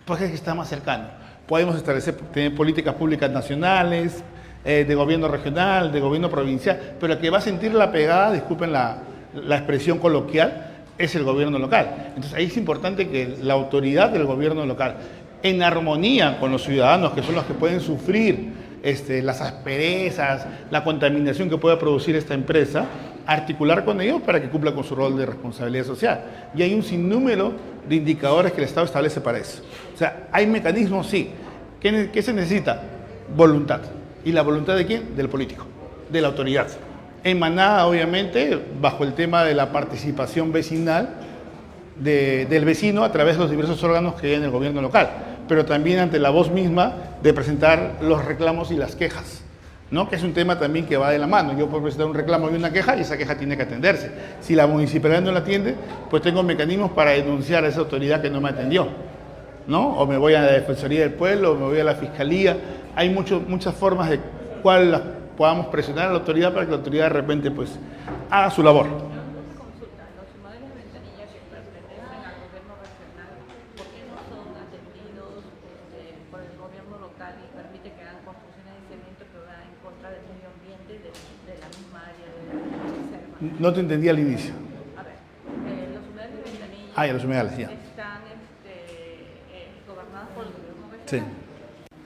porque es que está más cercano. Podemos establecer, tener políticas públicas nacionales, de gobierno regional, de gobierno provincial, pero el que va a sentir la pegada, disculpen la expresión coloquial, es el gobierno local. Entonces ahí es importante que la autoridad del gobierno local, en armonía con los ciudadanos, que son los que pueden sufrir las asperezas, la contaminación que pueda producir esta empresa, articular con ellos para que cumpla con su rol de responsabilidad social. Y hay un sinnúmero de indicadores que el Estado establece para eso. O sea, hay mecanismos, sí. ¿Qué se necesita? Voluntad. ¿Y la voluntad de quién? Del político, de la autoridad. Emanada, obviamente, bajo el tema de la participación vecinal del vecino a través de los diversos órganos que hay en el gobierno local, pero también ante la voz misma de presentar los reclamos y las quejas, ¿no? Que es un tema también que va de la mano. Yo puedo presentar un reclamo y una queja, y esa queja tiene que atenderse. Si la municipalidad no la atiende, pues tengo mecanismos para denunciar a esa autoridad que no me atendió, ¿no? O me voy a la Defensoría del Pueblo, o me voy a la Fiscalía. Hay muchas formas de cuál podamos presionar a la autoridad para que la autoridad de repente pues haga su labor. Consulta, los modelos de ventanilla que pertenecen al gobierno regional, ¿por qué no son atendidos por el gobierno local y permite que hagan construcciones de cemento que van en contra del medio ambiente de la misma área de la reserva? No te entendí al inicio. A ver, los humedales de ventanilla Ya, los humedales, ya. están gobernados por el gobierno regional. Sí.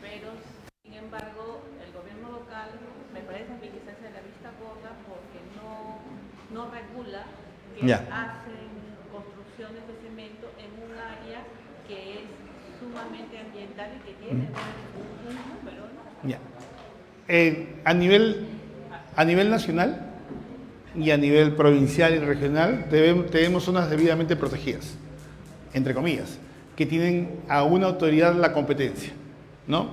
Pero, sin embargo, el gobierno local me parece a mí que se hace la vista gorda porque no regula que Ya. hacen construcciones de cemento en un área que es sumamente ambiental y que tiene un número, ¿no? Ya. A nivel nacional y a nivel provincial y regional tenemos zonas debidamente protegidas, entre comillas, que tienen a una autoridad la competencia, ¿no?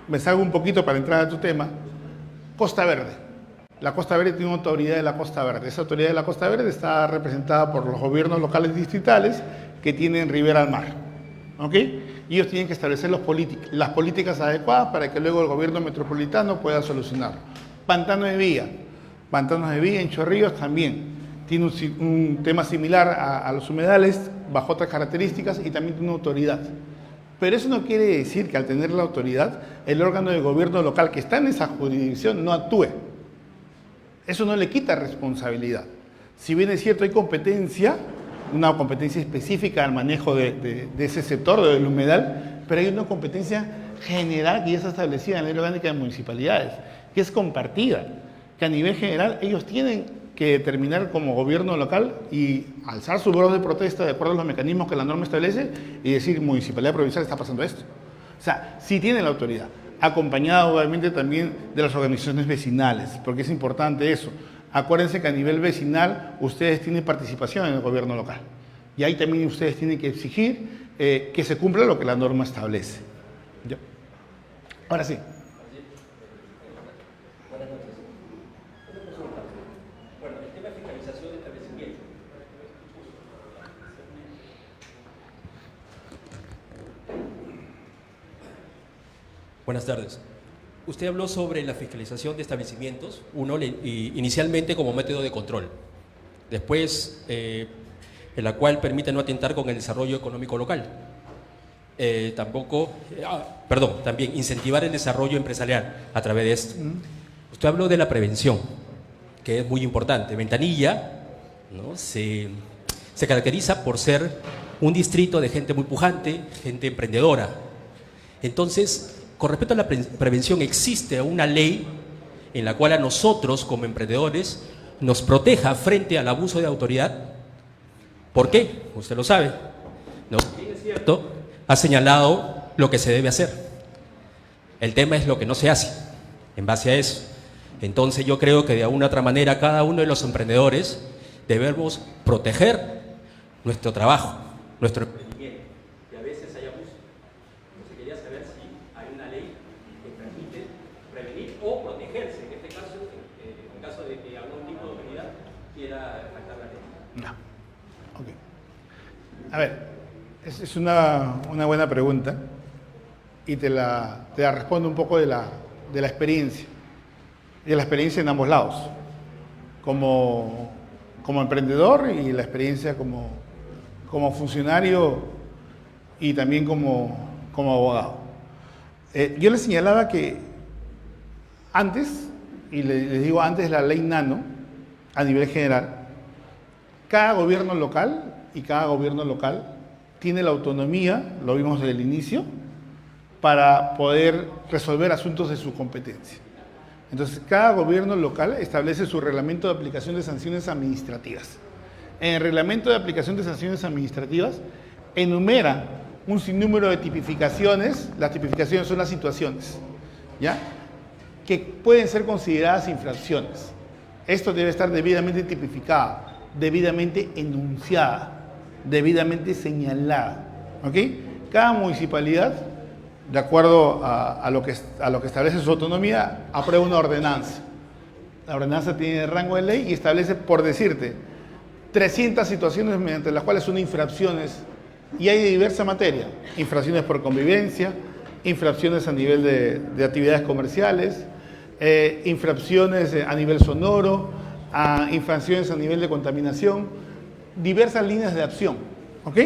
Me salgo un poquito para entrar a tu tema. Costa Verde. La Costa Verde tiene una autoridad de la Costa Verde. Esa autoridad de la Costa Verde está representada por los gobiernos locales distritales que tienen ribera al mar, ¿ok? Y ellos tienen que establecer las políticas adecuadas para que luego el gobierno metropolitano pueda solucionarlo. Pantanos de vía en Chorrillos también tiene un tema similar a los humedales, bajo otras características, y también tiene una autoridad. Pero eso no quiere decir que al tener la autoridad, el órgano de gobierno local que está en esa jurisdicción no actúe. Eso no le quita responsabilidad. Si bien es cierto, hay competencia, una competencia específica al manejo de ese sector, del humedal, pero hay una competencia general que ya está establecida en la ley orgánica de municipalidades, que es compartida, que a nivel general ellos tienen que determinar como gobierno local y alzar su voz de protesta de acuerdo a los mecanismos que la norma establece y decir, municipalidad provincial está pasando esto. O sea, sí tiene la autoridad, acompañada obviamente también de las organizaciones vecinales, porque es importante eso. Acuérdense que a nivel vecinal ustedes tienen participación en el gobierno local y ahí también ustedes tienen que exigir que se cumpla lo que la norma establece. ¿Ya? Ahora sí. Buenas tardes. Usted habló sobre la fiscalización de establecimientos, inicialmente como método de control, después en la cual permite no atentar con el desarrollo económico local. También incentivar el desarrollo empresarial a través de esto. Usted habló de la prevención, que es muy importante. Ventanilla, ¿no?, se caracteriza por ser un distrito de gente muy pujante, gente emprendedora. Entonces, con respecto a la prevención, existe una ley en la cual a nosotros como emprendedores nos proteja frente al abuso de autoridad. ¿Por qué? Usted lo sabe. Nos quieren cierto, ha señalado lo que se debe hacer. El tema es lo que no se hace en base a eso. Entonces yo creo que de alguna otra manera cada uno de los emprendedores debemos proteger nuestro trabajo, nuestro emprendimiento. Y a veces hay abuso. Entonces quería saber si hay una ley que permite prevenir o protegerse, en este caso, en caso de que algún tipo de autoridad quiera faltar la ley. No. Ok. A ver, es una buena pregunta y te la respondo un poco de la experiencia. Y de la experiencia en ambos lados. Como emprendedor y la experiencia como funcionario y también como abogado. Yo les señalaba que antes, y les digo antes de la ley Nano, a nivel general, cada gobierno local tiene la autonomía, lo vimos desde el inicio, para poder resolver asuntos de su competencia. Entonces, cada gobierno local establece su reglamento de aplicación de sanciones administrativas. En el reglamento de aplicación de sanciones administrativas enumera un sinnúmero de tipificaciones. Las tipificaciones son las situaciones, ¿ya?, que pueden ser consideradas infracciones. Esto debe estar debidamente tipificada, debidamente enunciada, debidamente señalada, ¿ok? Cada municipalidad, de acuerdo a lo que establece su autonomía, aprueba una ordenanza. La ordenanza tiene rango de ley y establece, por decirte, 300 situaciones mediante las cuales son infracciones, y hay de diversa materia: infracciones por convivencia, infracciones a nivel de actividades comerciales, infracciones a nivel sonoro, infracciones a nivel de contaminación, diversas líneas de acción, ¿ok?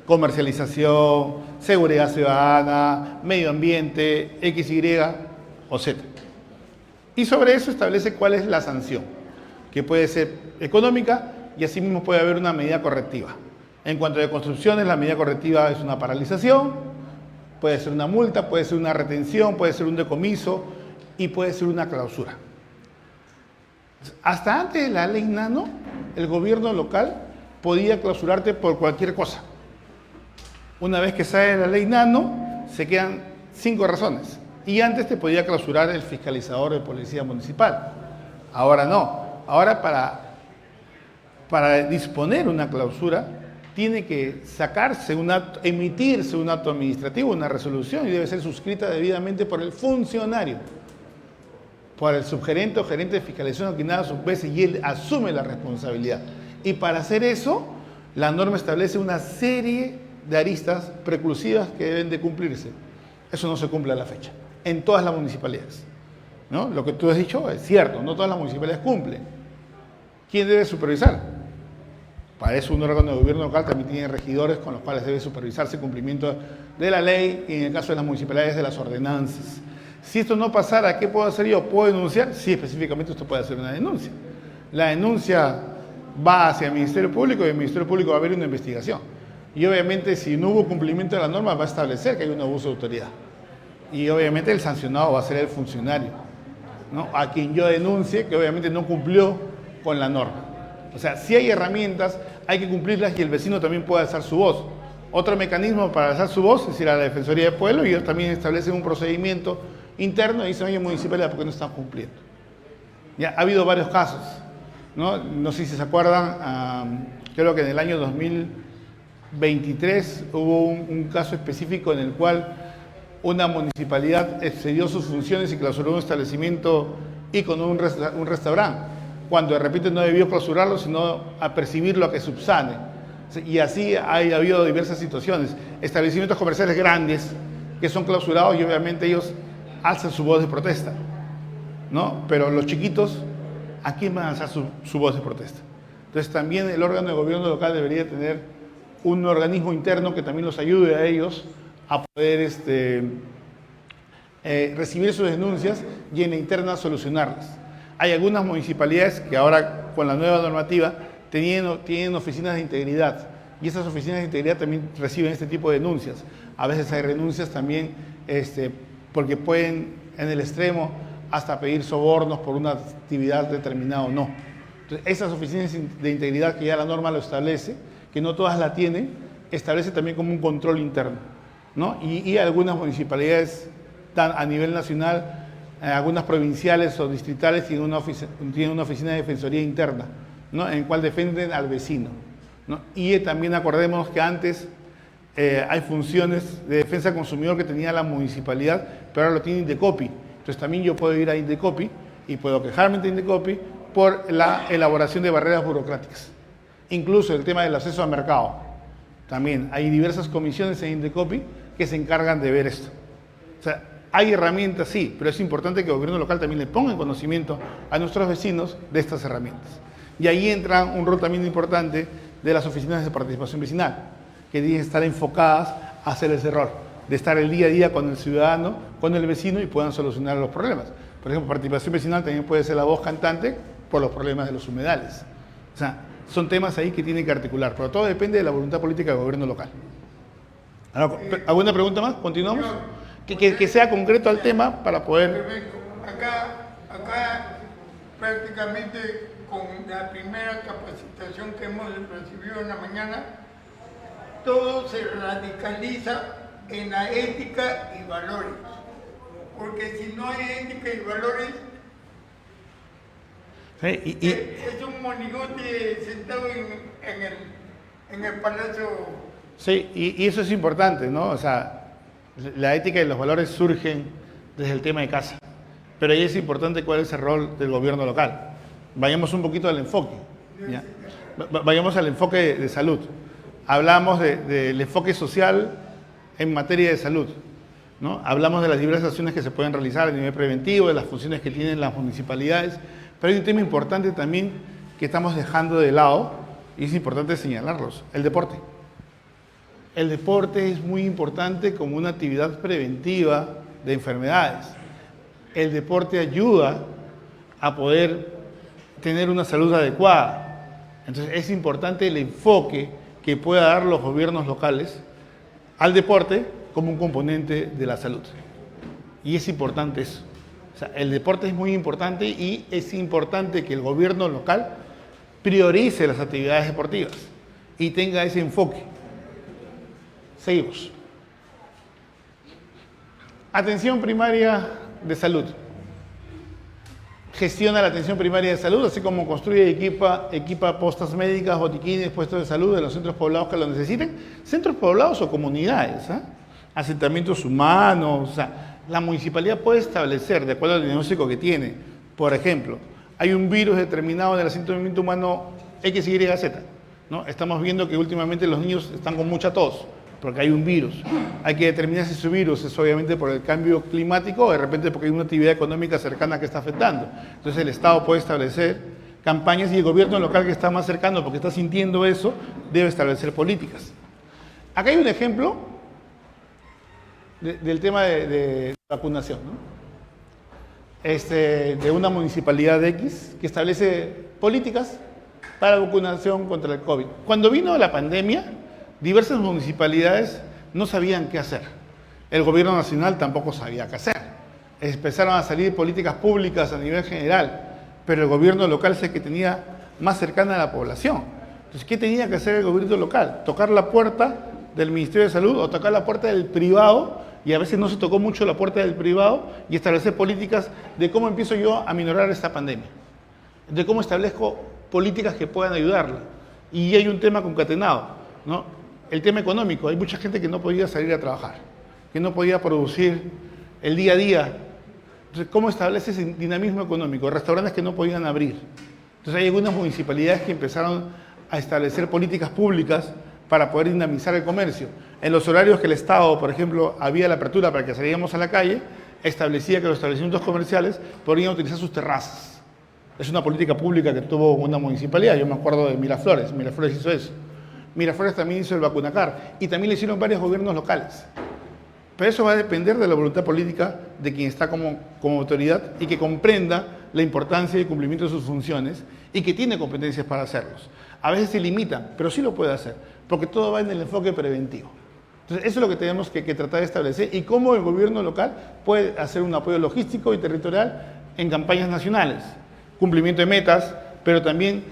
Comercialización, seguridad ciudadana, medio ambiente, X, Y o Z. Y sobre eso establece cuál es la sanción, que puede ser económica y asimismo puede haber una medida correctiva. En cuanto a construcciones, la medida correctiva es una paralización, puede ser una multa, puede ser una retención, puede ser un decomiso y puede ser una clausura. Hasta antes de la ley Nano, el gobierno local podía clausurarte por cualquier cosa. Una vez que sale la ley Nano, se quedan 5 razones. Y antes te podía clausurar el fiscalizador de policía municipal. Ahora no. Ahora para disponer una clausura, tiene que emitirse un acto administrativo, una resolución, y debe ser suscrita debidamente por el funcionario, por el subgerente o gerente de fiscalización, que nada a sus veces, y él asume la responsabilidad. Y para hacer eso, la norma establece una serie de aristas preclusivas que deben de cumplirse. Eso no se cumple a la fecha, en todas las municipalidades, ¿no? Lo que tú has dicho es cierto, no todas las municipalidades cumplen. ¿Quién debe supervisar? Para eso un órgano de gobierno local también tiene regidores con los cuales debe supervisarse el cumplimiento de la ley, y en el caso de las municipalidades, de las ordenanzas. Si esto no pasara, ¿qué puedo hacer yo? ¿Puedo denunciar? Sí, específicamente usted puede hacer una denuncia. La denuncia va hacia el Ministerio Público y el Ministerio Público va a abrir una investigación. Y obviamente, si no hubo cumplimiento de la norma, va a establecer que hay un abuso de autoridad. Y obviamente el sancionado va a ser el funcionario, ¿no?, a quien yo denuncie que obviamente no cumplió con la norma. O sea, si hay herramientas, hay que cumplirlas, y el vecino también puede alzar su voz. Otro mecanismo para alzar su voz es ir a la Defensoría del Pueblo, y ellos también establecen un procedimiento interno y dicen: oye, municipalidad, ¿por qué no están cumpliendo? Ya ha habido varios casos, ¿no? No sé si se acuerdan, creo que en el año 2023 hubo un caso específico en el cual una municipalidad excedió sus funciones y clausuró un establecimiento ícono, un restaurante, cuando de repente no debió clausurarlo, sino apercibirlo a que subsane. Y así ha habido diversas situaciones. Establecimientos comerciales grandes que son clausurados y obviamente ellos alzan su voz de protesta, ¿no? Pero los chiquitos, ¿a quién van a alzar su voz de protesta? Entonces también el órgano de gobierno local debería tener un organismo interno que también los ayude a ellos a poder recibir sus denuncias y en la interna solucionarlas. Hay algunas municipalidades que ahora, con la nueva normativa, tienen oficinas de integridad, y esas oficinas de integridad también reciben este tipo de denuncias. A veces hay renuncias también porque pueden, en el extremo, hasta pedir sobornos por una actividad determinada o no. Entonces, esas oficinas de integridad, que ya la norma lo establece, que no todas la tienen, establece también como un control interno, ¿no? Y algunas municipalidades a nivel nacional, algunas provinciales o distritales tienen una oficina de defensoría interna, ¿no? En la cual defienden al vecino, ¿no? Y también acordémonos que antes hay funciones de defensa del consumidor que tenía la municipalidad, pero ahora lo tiene Indecopi. Entonces también yo puedo ir a Indecopi y puedo quejarme ante Indecopi por la elaboración de barreras burocráticas. Incluso el tema del acceso al mercado. También hay diversas comisiones en Indecopi que se encargan de ver esto. O sea, hay herramientas, sí, pero es importante que el gobierno local también le ponga en conocimiento a nuestros vecinos de estas herramientas. Y ahí entra un rol también importante de las oficinas de participación vecinal, que tienen que estar enfocadas a hacer ese rol, de estar el día a día con el ciudadano, con el vecino y puedan solucionar los problemas. Por ejemplo, participación vecinal también puede ser la voz cantante por los problemas de los humedales. O sea, son temas ahí que tienen que articular, pero todo depende de la voluntad política del gobierno local. ¿Alguna pregunta más? ¿Continuamos? Que sea concreto al tema para poder... Perfecto. Acá prácticamente con la primera capacitación que hemos recibido en la mañana, todo se radicaliza en la ética y valores. Porque si no hay ética y valores, Sí, es un monigote sentado en el palacio. sí, y eso es importante, ¿no? O sea, la ética y los valores surgen desde el tema de casa, pero ahí es importante cuál es el rol del gobierno local. Vayamos un poquito al enfoque, ¿ya? Vayamos al enfoque de salud. Hablamos del enfoque social en materia de salud, ¿no? Hablamos de las diversas acciones que se pueden realizar a nivel preventivo, de las funciones que tienen las municipalidades, pero hay un tema importante también que estamos dejando de lado y es importante señalarlos: el deporte. El deporte es muy importante como una actividad preventiva de enfermedades. El deporte ayuda a poder tener una salud adecuada. Entonces es importante el enfoque que pueda dar los gobiernos locales al deporte como un componente de la salud. Y es importante eso. O sea, el deporte es muy importante y es importante que el gobierno local priorice las actividades deportivas y tenga ese enfoque. Seguimos. Atención primaria de salud. Gestiona la atención primaria de salud, así como construye y equipa postas médicas, botiquines, puestos de salud en los centros poblados que lo necesiten. Centros poblados o comunidades, ¿eh? Asentamientos humanos. O sea, la municipalidad puede establecer, de acuerdo al diagnóstico que tiene, por ejemplo, hay un virus determinado en el asentamiento humano X, Y, Z, ¿no? Estamos viendo que últimamente los niños están con mucha tos, porque hay un virus. Hay que determinar si ese virus es obviamente por el cambio climático o de repente porque hay una actividad económica cercana que está afectando. Entonces el Estado puede establecer campañas y el gobierno local que está más cercano porque está sintiendo eso, debe establecer políticas. Acá hay un ejemplo del tema de vacunación, ¿no? De una municipalidad X que establece políticas para vacunación contra el COVID. Cuando vino la pandemia, diversas municipalidades no sabían qué hacer. El gobierno nacional tampoco sabía qué hacer. Empezaron a salir políticas públicas a nivel general, pero el gobierno local es el que tenía más cercana a la población. Entonces, ¿qué tenía que hacer el gobierno local? Tocar la puerta del Ministerio de Salud o tocar la puerta del privado, y a veces no se tocó mucho la puerta del privado, y establecer políticas de cómo empiezo yo a minorar esta pandemia, de cómo establezco políticas que puedan ayudarla. Y hay un tema concatenado, ¿no? El tema económico. Hay mucha gente que no podía salir a trabajar, que no podía producir el día a día. Entonces, ¿cómo estableces ese dinamismo económico? Restaurantes que no podían abrir. Entonces, hay algunas municipalidades que empezaron a establecer políticas públicas para poder dinamizar el comercio. En los horarios que el Estado, por ejemplo, había la apertura para que saliéramos a la calle, establecía que los establecimientos comerciales podían utilizar sus terrazas. Es una política pública que tuvo una municipalidad. Yo me acuerdo de Miraflores. Miraflores hizo eso. Miraflores también hizo el vacunacar y también lo hicieron varios gobiernos locales. Pero eso va a depender de la voluntad política de quien está como autoridad y que comprenda la importancia y el cumplimiento de sus funciones y que tiene competencias para hacerlos. A veces se limitan, pero sí lo puede hacer, porque todo va en el enfoque preventivo. Entonces, eso es lo que tenemos que tratar de establecer y cómo el gobierno local puede hacer un apoyo logístico y territorial en campañas nacionales, cumplimiento de metas, pero también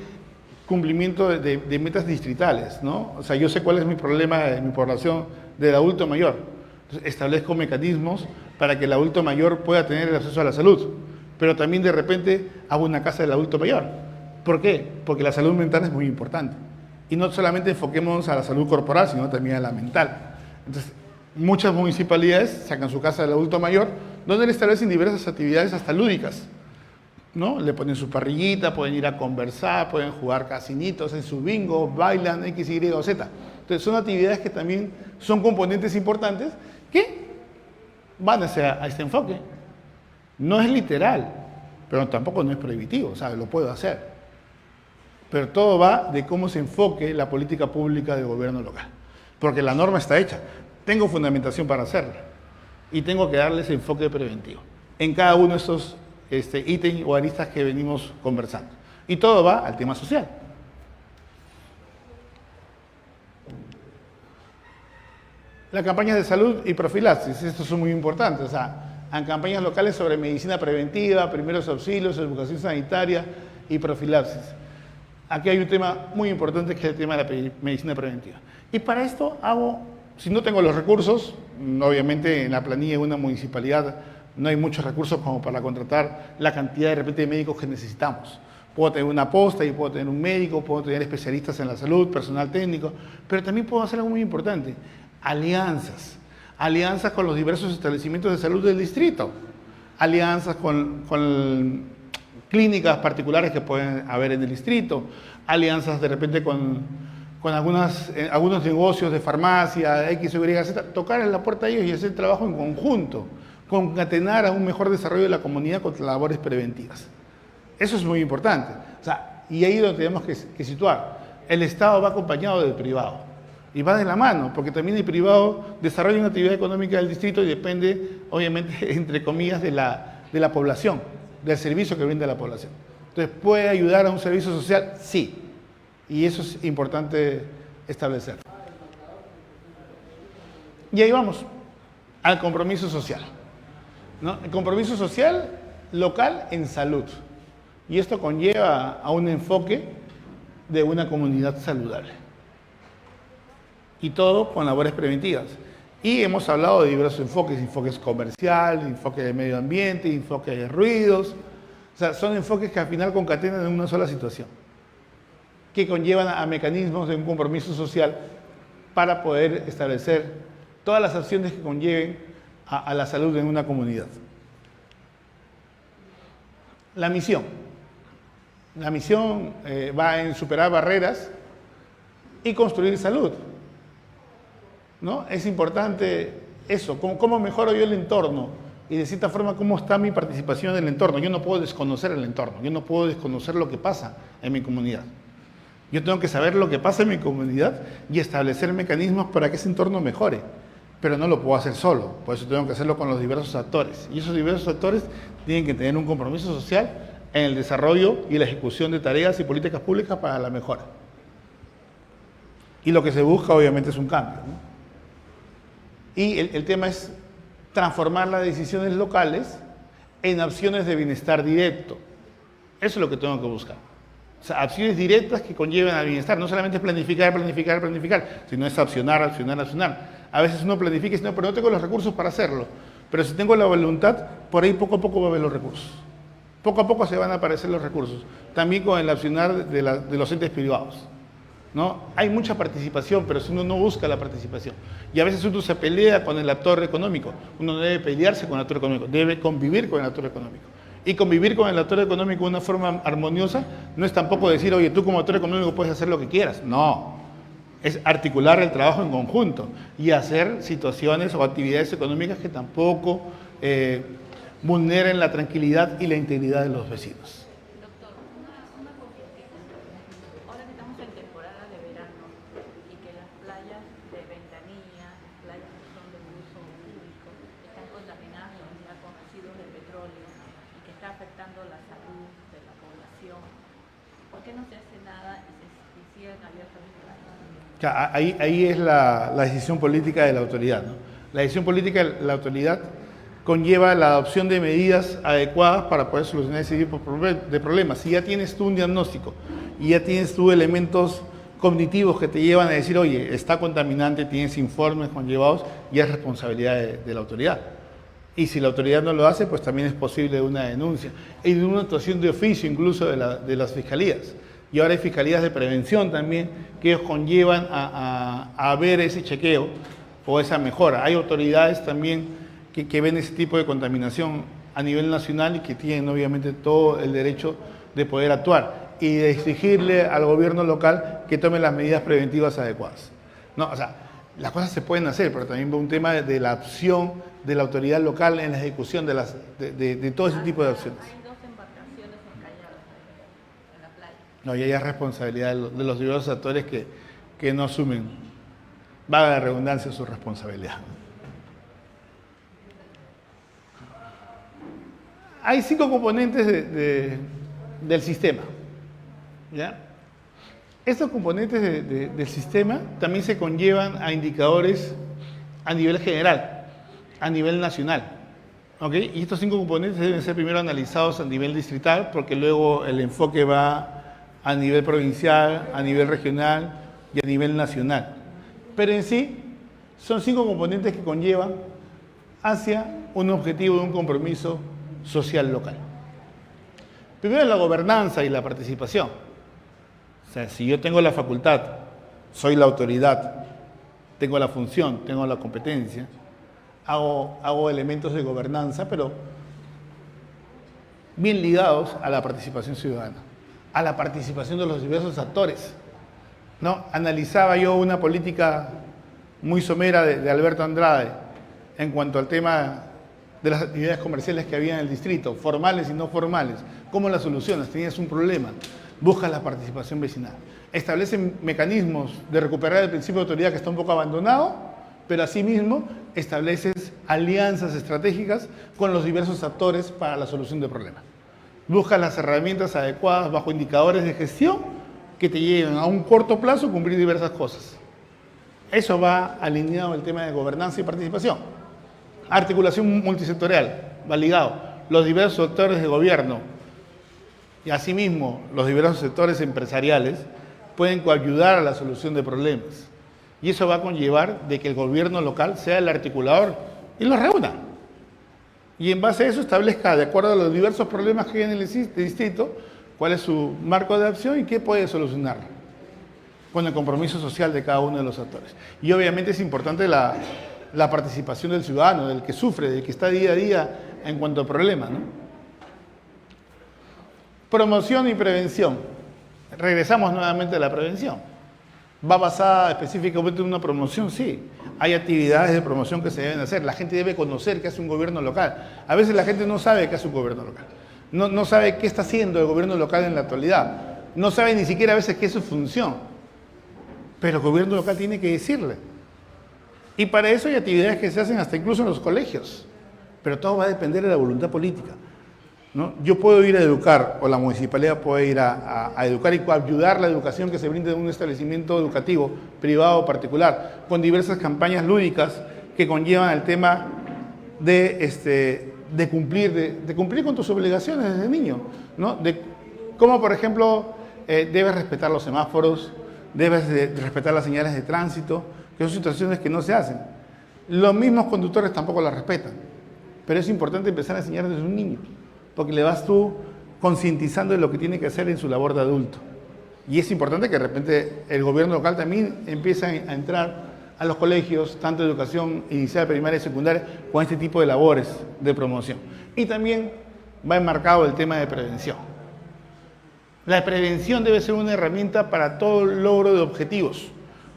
cumplimiento de metas distritales, ¿no? O sea, yo sé cuál es mi problema en mi población del adulto mayor. Entonces, establezco mecanismos para que el adulto mayor pueda tener el acceso a la salud, pero también de repente hago una casa del adulto mayor. ¿Por qué? Porque la salud mental es muy importante. Y no solamente enfoquemos a la salud corporal, sino también a la mental. Entonces, muchas municipalidades sacan su casa del adulto mayor, donde le establecen diversas actividades hasta lúdicas, ¿no? Le ponen su parrillita, pueden ir a conversar, pueden jugar casinitos en su bingo, bailan X, Y o Z. Entonces son actividades que también son componentes importantes que van a este enfoque. No es literal, pero tampoco no es prohibitivo, ¿sabes? Lo puedo hacer. Pero todo va de cómo se enfoque la política pública del gobierno local. Porque la norma está hecha. Tengo fundamentación para hacerla. Y tengo que darle ese enfoque preventivo en cada uno de estos ítems o aristas que venimos conversando. Y todo va al tema social. Las campañas de salud y profilaxis, estos son muy importantes. O sea, hay campañas locales sobre medicina preventiva, primeros auxilios, educación sanitaria y profilaxis. Aquí hay un tema muy importante que es el tema de la medicina preventiva. Y para esto si no tengo los recursos, obviamente en la planilla de una municipalidad no hay muchos recursos como para contratar la cantidad de repente de médicos que necesitamos. Puedo tener una posta y puedo tener un médico, puedo tener especialistas en la salud, personal técnico, pero también puedo hacer algo muy importante, alianzas con los diversos establecimientos de salud del distrito, alianzas con clínicas particulares que pueden haber en el distrito, alianzas de repente con algunos negocios de farmacia, X, Y, Z, tocar en la puerta a ellos y hacer trabajo en conjunto, concatenar a un mejor desarrollo de la comunidad con labores preventivas. Eso es muy importante. O sea, y ahí es donde tenemos que situar. El Estado va acompañado del privado y va de la mano, porque también el privado desarrolla una actividad económica del distrito y depende, obviamente, entre comillas, de la población, del servicio que brinda la población. Entonces, ¿puede ayudar a un servicio social? Sí. Y eso es importante establecer. Y ahí vamos, al compromiso social, ¿no? El compromiso social local en salud. Y esto conlleva a un enfoque de una comunidad saludable. Y todo con labores preventivas. Y hemos hablado de diversos enfoques comercial, enfoque de medio ambiente, enfoque de ruidos. O sea, son enfoques que al final concatenan en una sola situación, que conllevan a mecanismos de un compromiso social para poder establecer todas las acciones que conlleven a la salud en una comunidad. La misión. La misión va en superar barreras y construir salud, ¿no? Es importante eso, cómo mejoro yo el entorno y de cierta forma cómo está mi participación en el entorno. Yo no puedo desconocer el entorno, yo no puedo desconocer lo que pasa en mi comunidad. Yo tengo que saber lo que pasa en mi comunidad y establecer mecanismos para que ese entorno mejore, pero no lo puedo hacer solo, por eso tengo que hacerlo con los diversos actores. Y esos diversos actores tienen que tener un compromiso social en el desarrollo y la ejecución de tareas y políticas públicas para la mejora. Y lo que se busca obviamente es un cambio, ¿no? Y el tema es transformar las decisiones locales en acciones de bienestar directo. Eso es lo que tengo que buscar. O sea, acciones directas que conlleven al bienestar. No solamente es planificar, sino es accionar. A veces uno planifica y dice, no, pero no tengo los recursos para hacerlo. Pero si tengo la voluntad, por ahí poco a poco va a haber los recursos. Poco a poco se van a aparecer los recursos. También con el accionar de los entes privados, ¿no? Hay mucha participación, pero si uno no busca la participación. Y a veces uno se pelea con el actor económico. Uno no debe pelearse con el actor económico, debe convivir con el actor económico. Y convivir con el actor económico de una forma armoniosa no es tampoco decir, oye, tú como actor económico puedes hacer lo que quieras. No, es articular el trabajo en conjunto y hacer situaciones o actividades económicas que tampoco vulneren la tranquilidad y la integridad de los vecinos. Doctor, una consultita. Ahora que estamos en temporada de verano y que las playas de Ventanilla, las playas que son de uso público, están contaminadas ya con residuos de petróleo y que está afectando la salud de la población, ¿por qué no se hace nada y siguen abiertas las playas? Ahí es la decisión política de la autoridad, ¿no? La decisión política de la autoridad conlleva la adopción de medidas adecuadas para poder solucionar ese tipo de problemas. Si ya tienes tú un diagnóstico y ya tienes tú elementos cognitivos que te llevan a decir, oye, está contaminante, tienes informes conllevados, ya es responsabilidad de la autoridad. Y si la autoridad no lo hace, pues también es posible una denuncia. Y de una actuación de oficio incluso de las fiscalías. Y ahora hay fiscalías de prevención también que ellos conllevan a ver ese chequeo o esa mejora. Hay autoridades también que ven ese tipo de contaminación a nivel nacional y que tienen obviamente todo el derecho de poder actuar y de exigirle al gobierno local que tome las medidas preventivas adecuadas. No, o sea, las cosas se pueden hacer, pero también va un tema de la acción de la autoridad local en la ejecución de todo ese tipo de acciones. Hay 2 embarcaciones encalladas en la playa. No, y hay responsabilidad de los diversos actores que no asumen, valga la redundancia, su responsabilidad. Hay 5 componentes del sistema. ¿Ya? Estos componentes del sistema también se conllevan a indicadores a nivel general, a nivel nacional. ¿Ok? Y estos 5 componentes deben ser primero analizados a nivel distrital, porque luego el enfoque va a nivel provincial, a nivel regional y a nivel nacional. Pero en sí, son 5 componentes que conllevan hacia un objetivo de un compromiso social local. Primero, la gobernanza y la participación. O sea, si yo tengo la facultad, soy la autoridad, tengo la función, tengo la competencia, hago elementos de gobernanza, pero bien ligados a la participación ciudadana, a la participación de los diversos actores. ¿No? Analizaba yo una política muy somera de Alberto Andrade en cuanto al tema de las actividades comerciales que había en el distrito, formales y no formales. ¿Cómo las solucionas? Tenías un problema, buscas la participación vecinal. Establecen mecanismos de recuperar el principio de autoridad que está un poco abandonado, pero asimismo estableces alianzas estratégicas con los diversos actores para la solución de problemas. Buscas las herramientas adecuadas bajo indicadores de gestión que te lleven a un corto plazo a cumplir diversas cosas. Eso va alineado al tema de gobernanza y participación. Articulación multisectorial, va ligado. Los diversos sectores de gobierno y asimismo los diversos sectores empresariales pueden coayudar a la solución de problemas. Y eso va a conllevar de que el gobierno local sea el articulador y los reúna. Y en base a eso establezca, de acuerdo a los diversos problemas que hay en el distrito, cuál es su marco de acción y qué puede solucionar con el compromiso social de cada uno de los actores. Y obviamente es importante la participación del ciudadano, del que sufre, del que está día a día en cuanto a problemas, ¿no? Promoción y prevención. Regresamos nuevamente a la prevención. ¿Va basada específicamente en una promoción? Sí. Hay actividades de promoción que se deben hacer. La gente debe conocer qué hace un gobierno local. A veces la gente no sabe qué hace un gobierno local. No sabe qué está haciendo el gobierno local en la actualidad. No sabe ni siquiera a veces qué es su función. Pero el gobierno local tiene que decirle. Y para eso hay actividades que se hacen hasta incluso en los colegios. Pero todo va a depender de la voluntad política, ¿no? Yo puedo ir a educar, o la municipalidad puede ir a educar y ayudar la educación que se brinde en un establecimiento educativo, privado o particular, con diversas campañas lúdicas que conllevan el tema de cumplir con tus obligaciones desde niño, ¿no? De cómo, por ejemplo, debes respetar los semáforos, debes respetar las señales de tránsito, que son situaciones que no se hacen. Los mismos conductores tampoco las respetan, pero es importante empezar a enseñar desde un niño, porque le vas tú concientizando de lo que tiene que hacer en su labor de adulto. Y es importante que de repente el gobierno local también empiece a entrar a los colegios, tanto de educación inicial, primaria y secundaria, con este tipo de labores de promoción. Y también va enmarcado el tema de prevención. La prevención debe ser una herramienta para todo logro de objetivos,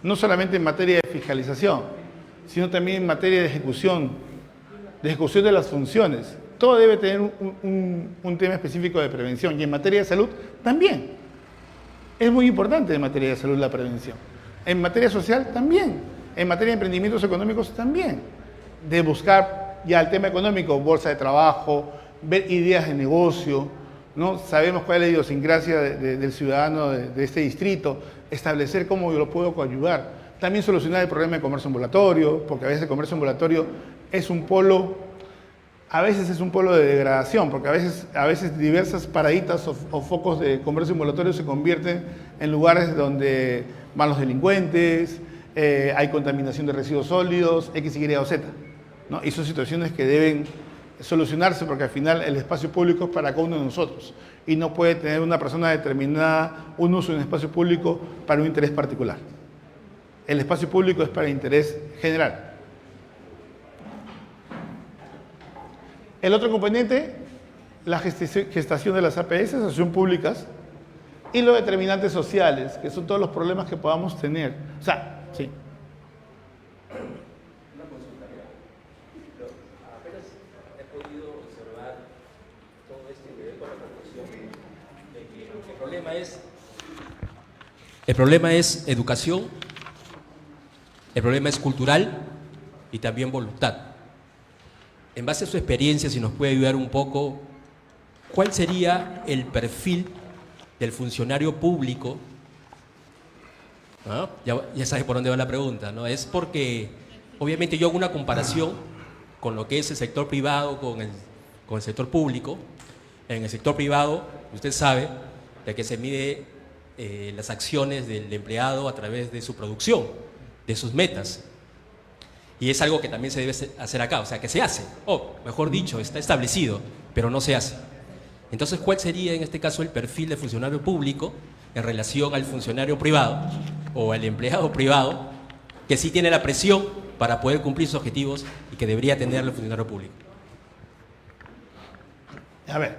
no solamente en materia de fiscalización, sino también en materia de ejecución de las funciones. Todo debe tener un tema específico de prevención. Y en materia de salud también. Es muy importante en materia de salud la prevención. En materia social también. En materia de emprendimientos económicos también. De buscar ya el tema económico, bolsa de trabajo, ver ideas de negocio, ¿no? Sabemos cuál es la idiosincrasia del ciudadano de este distrito, establecer cómo yo lo puedo coayudar. También solucionar el problema de comercio ambulatorio, porque a veces el comercio ambulatorio es un polo a veces es un polo de degradación, porque a veces diversas paraditas o focos de comercio ambulatorio se convierten en lugares donde van los delincuentes, hay contaminación de residuos sólidos, X, Y o Z, ¿no? Y son situaciones que deben solucionarse porque al final el espacio público es para cada uno de nosotros y no puede tener una persona determinada un uso de un espacio público para un interés particular. El espacio público es para interés general. El otro componente, la gestación de las APS, asociación públicas, y los determinantes sociales, que son todos los problemas que podamos tener. O sea, sí. Una consulta, mira. Apenas he podido observar todo esto y me doy con la conclusión de que el problema es educación, el problema es cultural y también voluntad. En base a su experiencia, si nos puede ayudar un poco, ¿cuál sería el perfil del funcionario público? ¿No? Ya sabe por dónde va la pregunta, ¿no? Es porque, obviamente, yo hago una comparación con lo que es el sector privado con el sector público. En el sector privado, usted sabe de que se mide las acciones del empleado a través de su producción, de sus metas. Y es algo que también se debe hacer acá, o sea, que se hace, o mejor dicho, está establecido, pero no se hace. Entonces, ¿cuál sería en este caso el perfil del funcionario público en relación al funcionario privado o al empleado privado que sí tiene la presión para poder cumplir sus objetivos y que debería tener el funcionario público? A ver,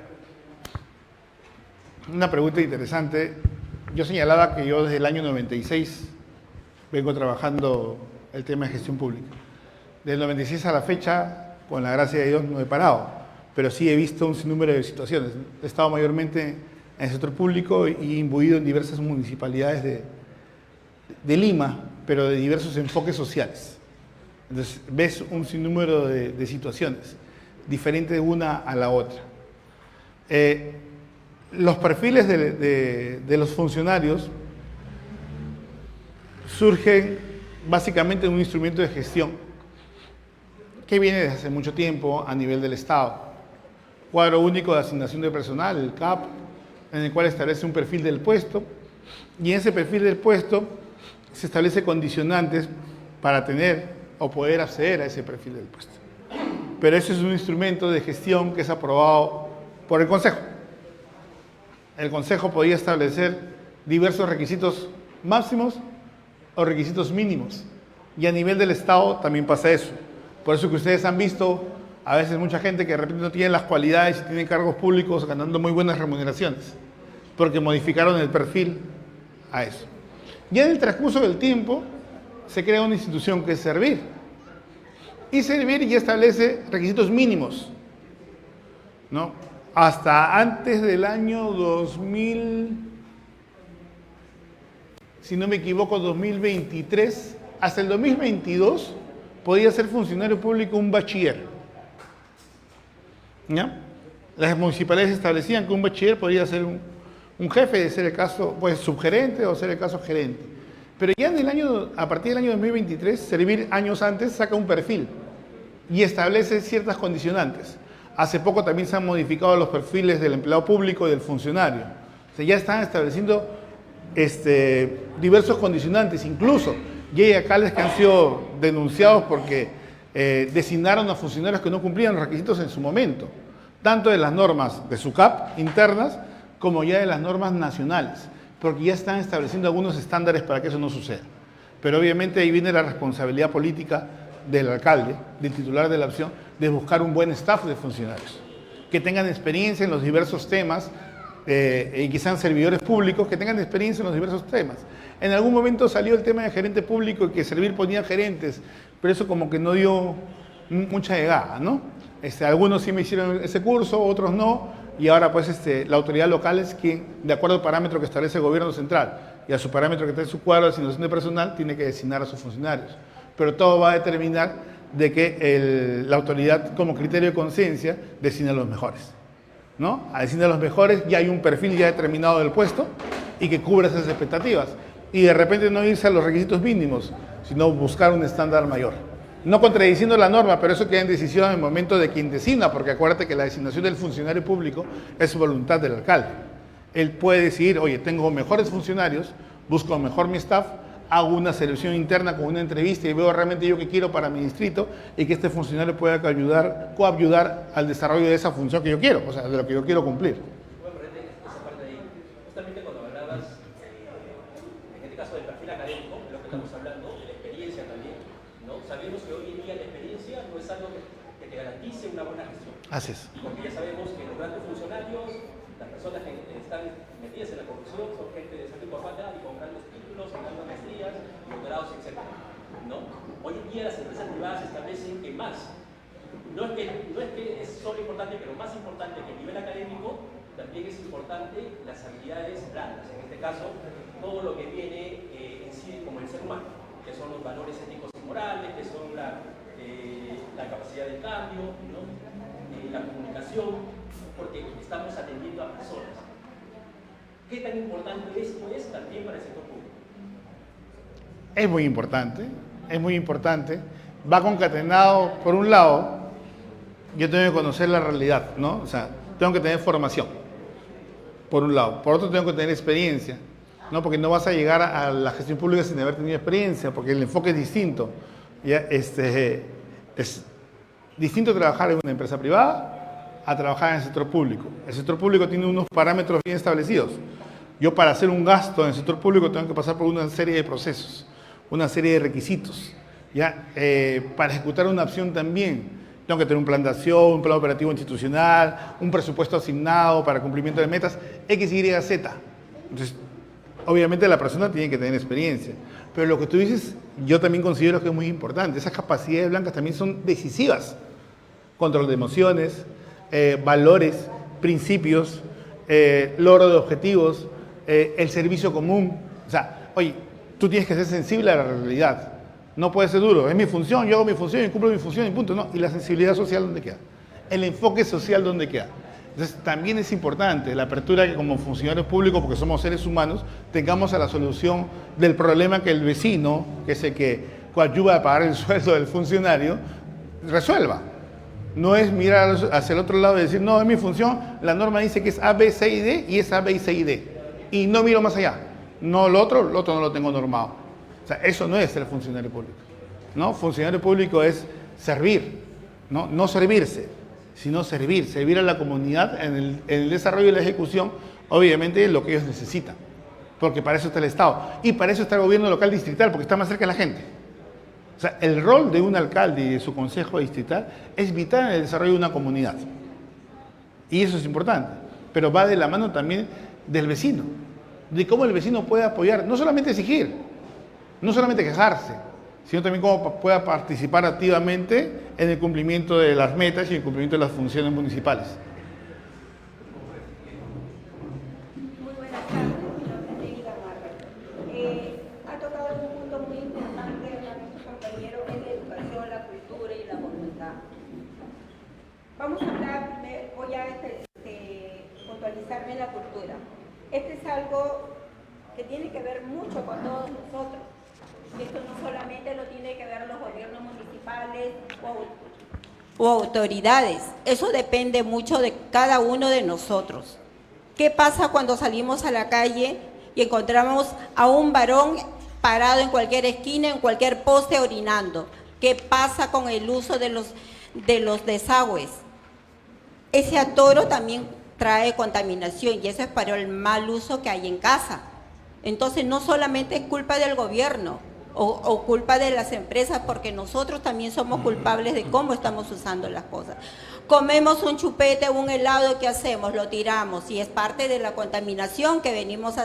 una pregunta interesante. Yo señalaba que yo desde el año 96 vengo trabajando el tema de gestión pública. Del 96 a la fecha, con la gracia de Dios, no he parado, pero sí he visto un sinnúmero de situaciones. He estado mayormente en el sector público y imbuido en diversas municipalidades de Lima, pero de diversos enfoques sociales. Entonces, ves un sinnúmero de situaciones, diferentes de una a la otra. Los perfiles de los funcionarios surgen básicamente de un instrumento de gestión que viene desde hace mucho tiempo a nivel del Estado. Cuadro único de asignación de personal, el CAP, en el cual establece un perfil del puesto, y en ese perfil del puesto se establece condicionantes para tener o poder acceder a ese perfil del puesto. Pero ese es un instrumento de gestión que es aprobado por el Consejo. El Consejo podía establecer diversos requisitos máximos o requisitos mínimos. Y a nivel del Estado también pasa eso. Por eso que ustedes han visto a veces mucha gente que de repente no tiene las cualidades y tiene cargos públicos ganando muy buenas remuneraciones, porque modificaron el perfil a eso. Ya en el transcurso del tiempo se crea una institución que es Servir. Y Servir ya establece requisitos mínimos, ¿no? Hasta antes del año 2000, si no me equivoco, 2023, hasta el 2022 podía ser funcionario público un bachiller. ¿Ya? Las municipalidades establecían que un bachiller podía ser un jefe, de ser el caso, pues subgerente o ser el caso gerente. Pero ya a partir del año 2023, Servir años antes saca un perfil y establece ciertas condicionantes. Hace poco también se han modificado los perfiles del empleado público y del funcionario. O sea, ya están estableciendo diversos condicionantes, incluso ya hay alcaldes que han sido denunciados porque designaron a funcionarios que no cumplían los requisitos en su momento, tanto de las normas de SUCAP internas como ya de las normas nacionales, porque ya están estableciendo algunos estándares para que eso no suceda. Pero obviamente ahí viene la responsabilidad política del alcalde, del titular de la opción, de buscar un buen staff de funcionarios, que tengan experiencia en los diversos temas, y que sean servidores públicos, que tengan experiencia en los diversos temas. En algún momento salió el tema de gerente público y que Servir ponía gerentes, pero eso como que no dio mucha llegada, ¿no? Algunos sí me hicieron ese curso, otros no, y ahora pues la autoridad local es quien, de acuerdo al parámetro que establece el gobierno central y a su parámetro que está en su cuadro de asignación de personal, tiene que designar a sus funcionarios. Pero todo va a determinar de que la autoridad, como criterio de conciencia, designa a los mejores, ¿no? A designar a los mejores, ya hay un perfil ya determinado del puesto y que cubra esas expectativas. Y de repente no irse a los requisitos mínimos, sino buscar un estándar mayor. no contradiciendo la norma, pero eso queda en decisión en el momento de quien designa, porque acuérdate que la designación del funcionario público es voluntad del alcalde. Él puede decidir, oye, tengo mejores funcionarios, busco mejor mi staff, hago una selección interna con una entrevista y veo realmente yo qué quiero para mi distrito y que este funcionario pueda coayudar al desarrollo de esa función que yo quiero, o sea, de lo que yo quiero cumplir. Bueno, esa parte de ahí, justamente cuando hablabas, en este caso del perfil académico, de lo que estamos hablando, de la experiencia también, ¿no? Sabemos que hoy en día la experiencia no es algo que te garantice una buena gestión. Así es. Porque ya sabemos que los grandes funcionarios, las personas que están metidas en la corrupción, son gente de salud y con grandes títulos, con grandes maestrías, doctorados, etc. ¿No? Hoy en día las empresas privadas establecen que más, no es que es solo importante, pero más importante que el nivel académico, también es importante las habilidades blandas. En este caso, todo lo que viene en sí como el ser humano, que son los valores éticos y morales, que son la capacidad de cambio, ¿no? La comunicación, porque estamos atendiendo a personas. ¿Qué tan importante esto es también para el sector público? Es muy importante, es muy importante. Va concatenado, por un lado, yo tengo que conocer la realidad, ¿no? O sea, tengo que tener formación, por un lado. Por otro, tengo que tener experiencia, ¿no? Porque no vas a llegar a la gestión pública sin haber tenido experiencia, porque el enfoque es distinto. ¿Ya? Es distinto trabajar en una empresa privada a trabajar en el sector público. El sector público tiene unos parámetros bien establecidos. Yo, para hacer un gasto en el sector público, tengo que pasar por una serie de procesos, una serie de requisitos. ¿Ya? Para ejecutar una acción también tengo que tener un plan de acción, un plan operativo institucional, un presupuesto asignado para cumplimiento de metas, X, Y, Z. Entonces, obviamente la persona tiene que tener experiencia. Pero lo que tú dices, yo también considero que es muy importante. Esas capacidades blancas también son decisivas. Control de emociones, valores, principios, logro de objetivos, el servicio común. O sea, oye, tú tienes que ser sensible a la realidad. No puede ser duro. Es mi función, yo hago mi función y cumplo mi función y punto. No. ¿Y la sensibilidad social dónde queda? El enfoque social dónde queda. Entonces, también es importante la apertura que como funcionarios públicos, porque somos seres humanos, tengamos a la solución del problema que el vecino, que es el que coadyuva a pagar el sueldo del funcionario, resuelva. No es mirar hacia el otro lado y decir, no, es mi función, la norma dice que es A, B, C y D, y es A, B y C y D. Y no miro más allá. No, lo otro no lo tengo normado. O sea, eso no es ser funcionario público, ¿no? Funcionario público es servir, ¿no? No servirse, sino servir a la comunidad en el desarrollo y la ejecución, obviamente, de lo que ellos necesitan. Porque para eso está el Estado. Y para eso está el gobierno local distrital, porque está más cerca de la gente. O sea, el rol de un alcalde y de su consejo distrital es vital en el desarrollo de una comunidad. Y eso es importante. Pero va de la mano también del vecino. De cómo el vecino puede apoyar, no solamente exigir, no solamente quejarse, sino también cómo pueda participar activamente en el cumplimiento de las metas y en el cumplimiento de las funciones municipales. Muy buenas tardes, mi nombre es Neida Gamarra. Ha tocado un punto muy importante nuestro compañero, que es la educación, la cultura y la voluntad. Vamos a hablar, voy a puntualizarme en la cultura. Este es algo que tiene que ver mucho con todos nosotros. Esto no solamente lo tiene que ver los gobiernos municipales o autoridades. Eso depende mucho de cada uno de nosotros. ¿Qué pasa cuando salimos a la calle y encontramos a un varón parado en cualquier esquina, en cualquier poste, orinando? ¿Qué pasa con el uso de los desagües? Ese atoro también trae contaminación y eso es para el mal uso que hay en casa. Entonces, no solamente es culpa del gobierno o culpa de las empresas, porque nosotros también somos culpables de cómo estamos usando las cosas. Comemos un chupete, un helado, ¿qué hacemos? Lo tiramos y es parte de la contaminación que venimos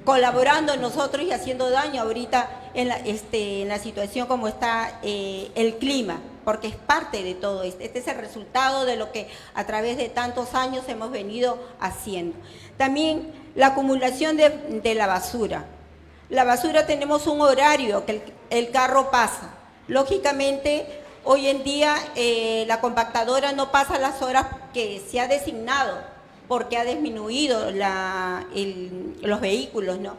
colaborando nosotros y haciendo daño ahorita en la situación como está el clima, porque es parte de todo esto. Este es el resultado de lo que a través de tantos años hemos venido haciendo. También la acumulación de la basura. La basura tenemos un horario que el carro pasa. Lógicamente, hoy en día la compactadora no pasa las horas que se ha designado porque ha disminuido los vehículos, ¿no?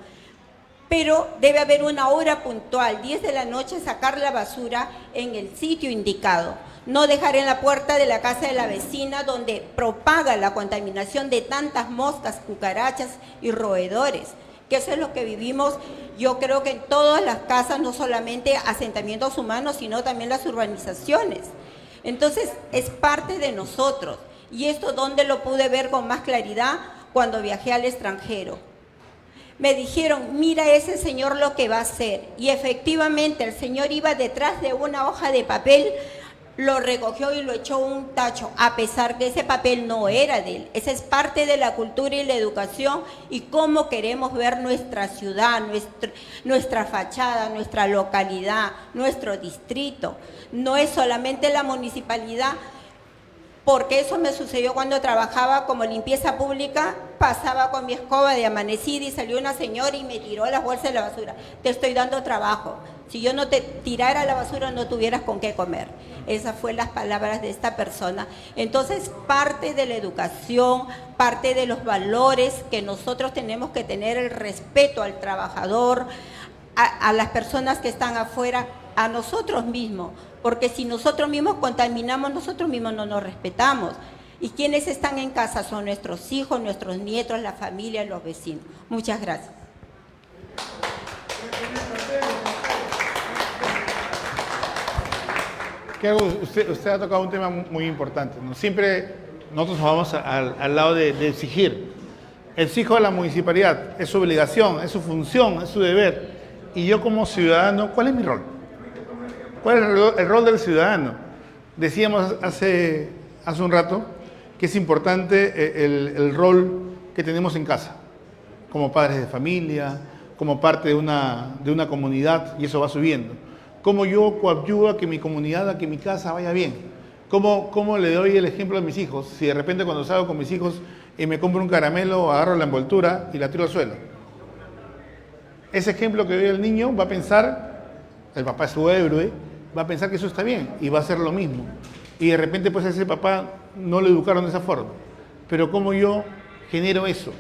pero debe haber una hora puntual, 10 de la noche, sacar la basura en el sitio indicado. No dejar en la puerta de la casa de la vecina donde propaga la contaminación de tantas moscas, cucarachas y roedores, que eso es lo que vivimos, yo creo que en todas las casas, no solamente asentamientos humanos, sino también las urbanizaciones. Entonces, es parte de nosotros. Y esto, ¿dónde lo pude ver con más claridad? Cuando viajé al extranjero. Me dijeron, mira ese señor lo que va a hacer. Y efectivamente, el señor iba detrás de una hoja de papel, lo recogió y lo echó un tacho, a pesar que ese papel no era de él. Esa es parte de la cultura y la educación y cómo queremos ver nuestra ciudad, nuestra fachada, nuestra localidad, nuestro distrito. No es solamente la municipalidad, porque eso me sucedió cuando trabajaba como limpieza pública, pasaba con mi escoba de amanecida y salió una señora y me tiró las bolsas de la basura. Te estoy dando trabajo. Si yo no te tirara la basura, no tuvieras con qué comer. Esas fueron las palabras de esta persona. Entonces, parte de la educación, parte de los valores que nosotros tenemos que tener, el respeto al trabajador, a las personas que están afuera, a nosotros mismos. Porque si nosotros mismos contaminamos, nosotros mismos no nos respetamos. Y quienes están en casa son nuestros hijos, nuestros nietos, la familia, los vecinos. Muchas gracias. Usted ha tocado un tema muy importante, ¿no? Siempre nosotros vamos al lado de exigir. Exijo a la municipalidad, es su obligación, es su función, es su deber. Y yo como ciudadano, ¿cuál es mi rol? ¿Cuál es el rol del ciudadano? Decíamos hace un rato que es importante el rol que tenemos en casa, como padres de familia, como parte de una comunidad, y eso va subiendo. ¿Cómo yo coadyuvo a que mi comunidad, a que mi casa vaya bien? ¿Cómo le doy el ejemplo a mis hijos? Si de repente cuando salgo con mis hijos y me compro un caramelo, agarro la envoltura y la tiro al suelo. Ese ejemplo que doy al niño va a pensar, el papá es su héroe, va a pensar que eso está bien y va a hacer lo mismo. Y de repente pues a ese papá no lo educaron de esa forma. Pero ¿cómo yo genero eso?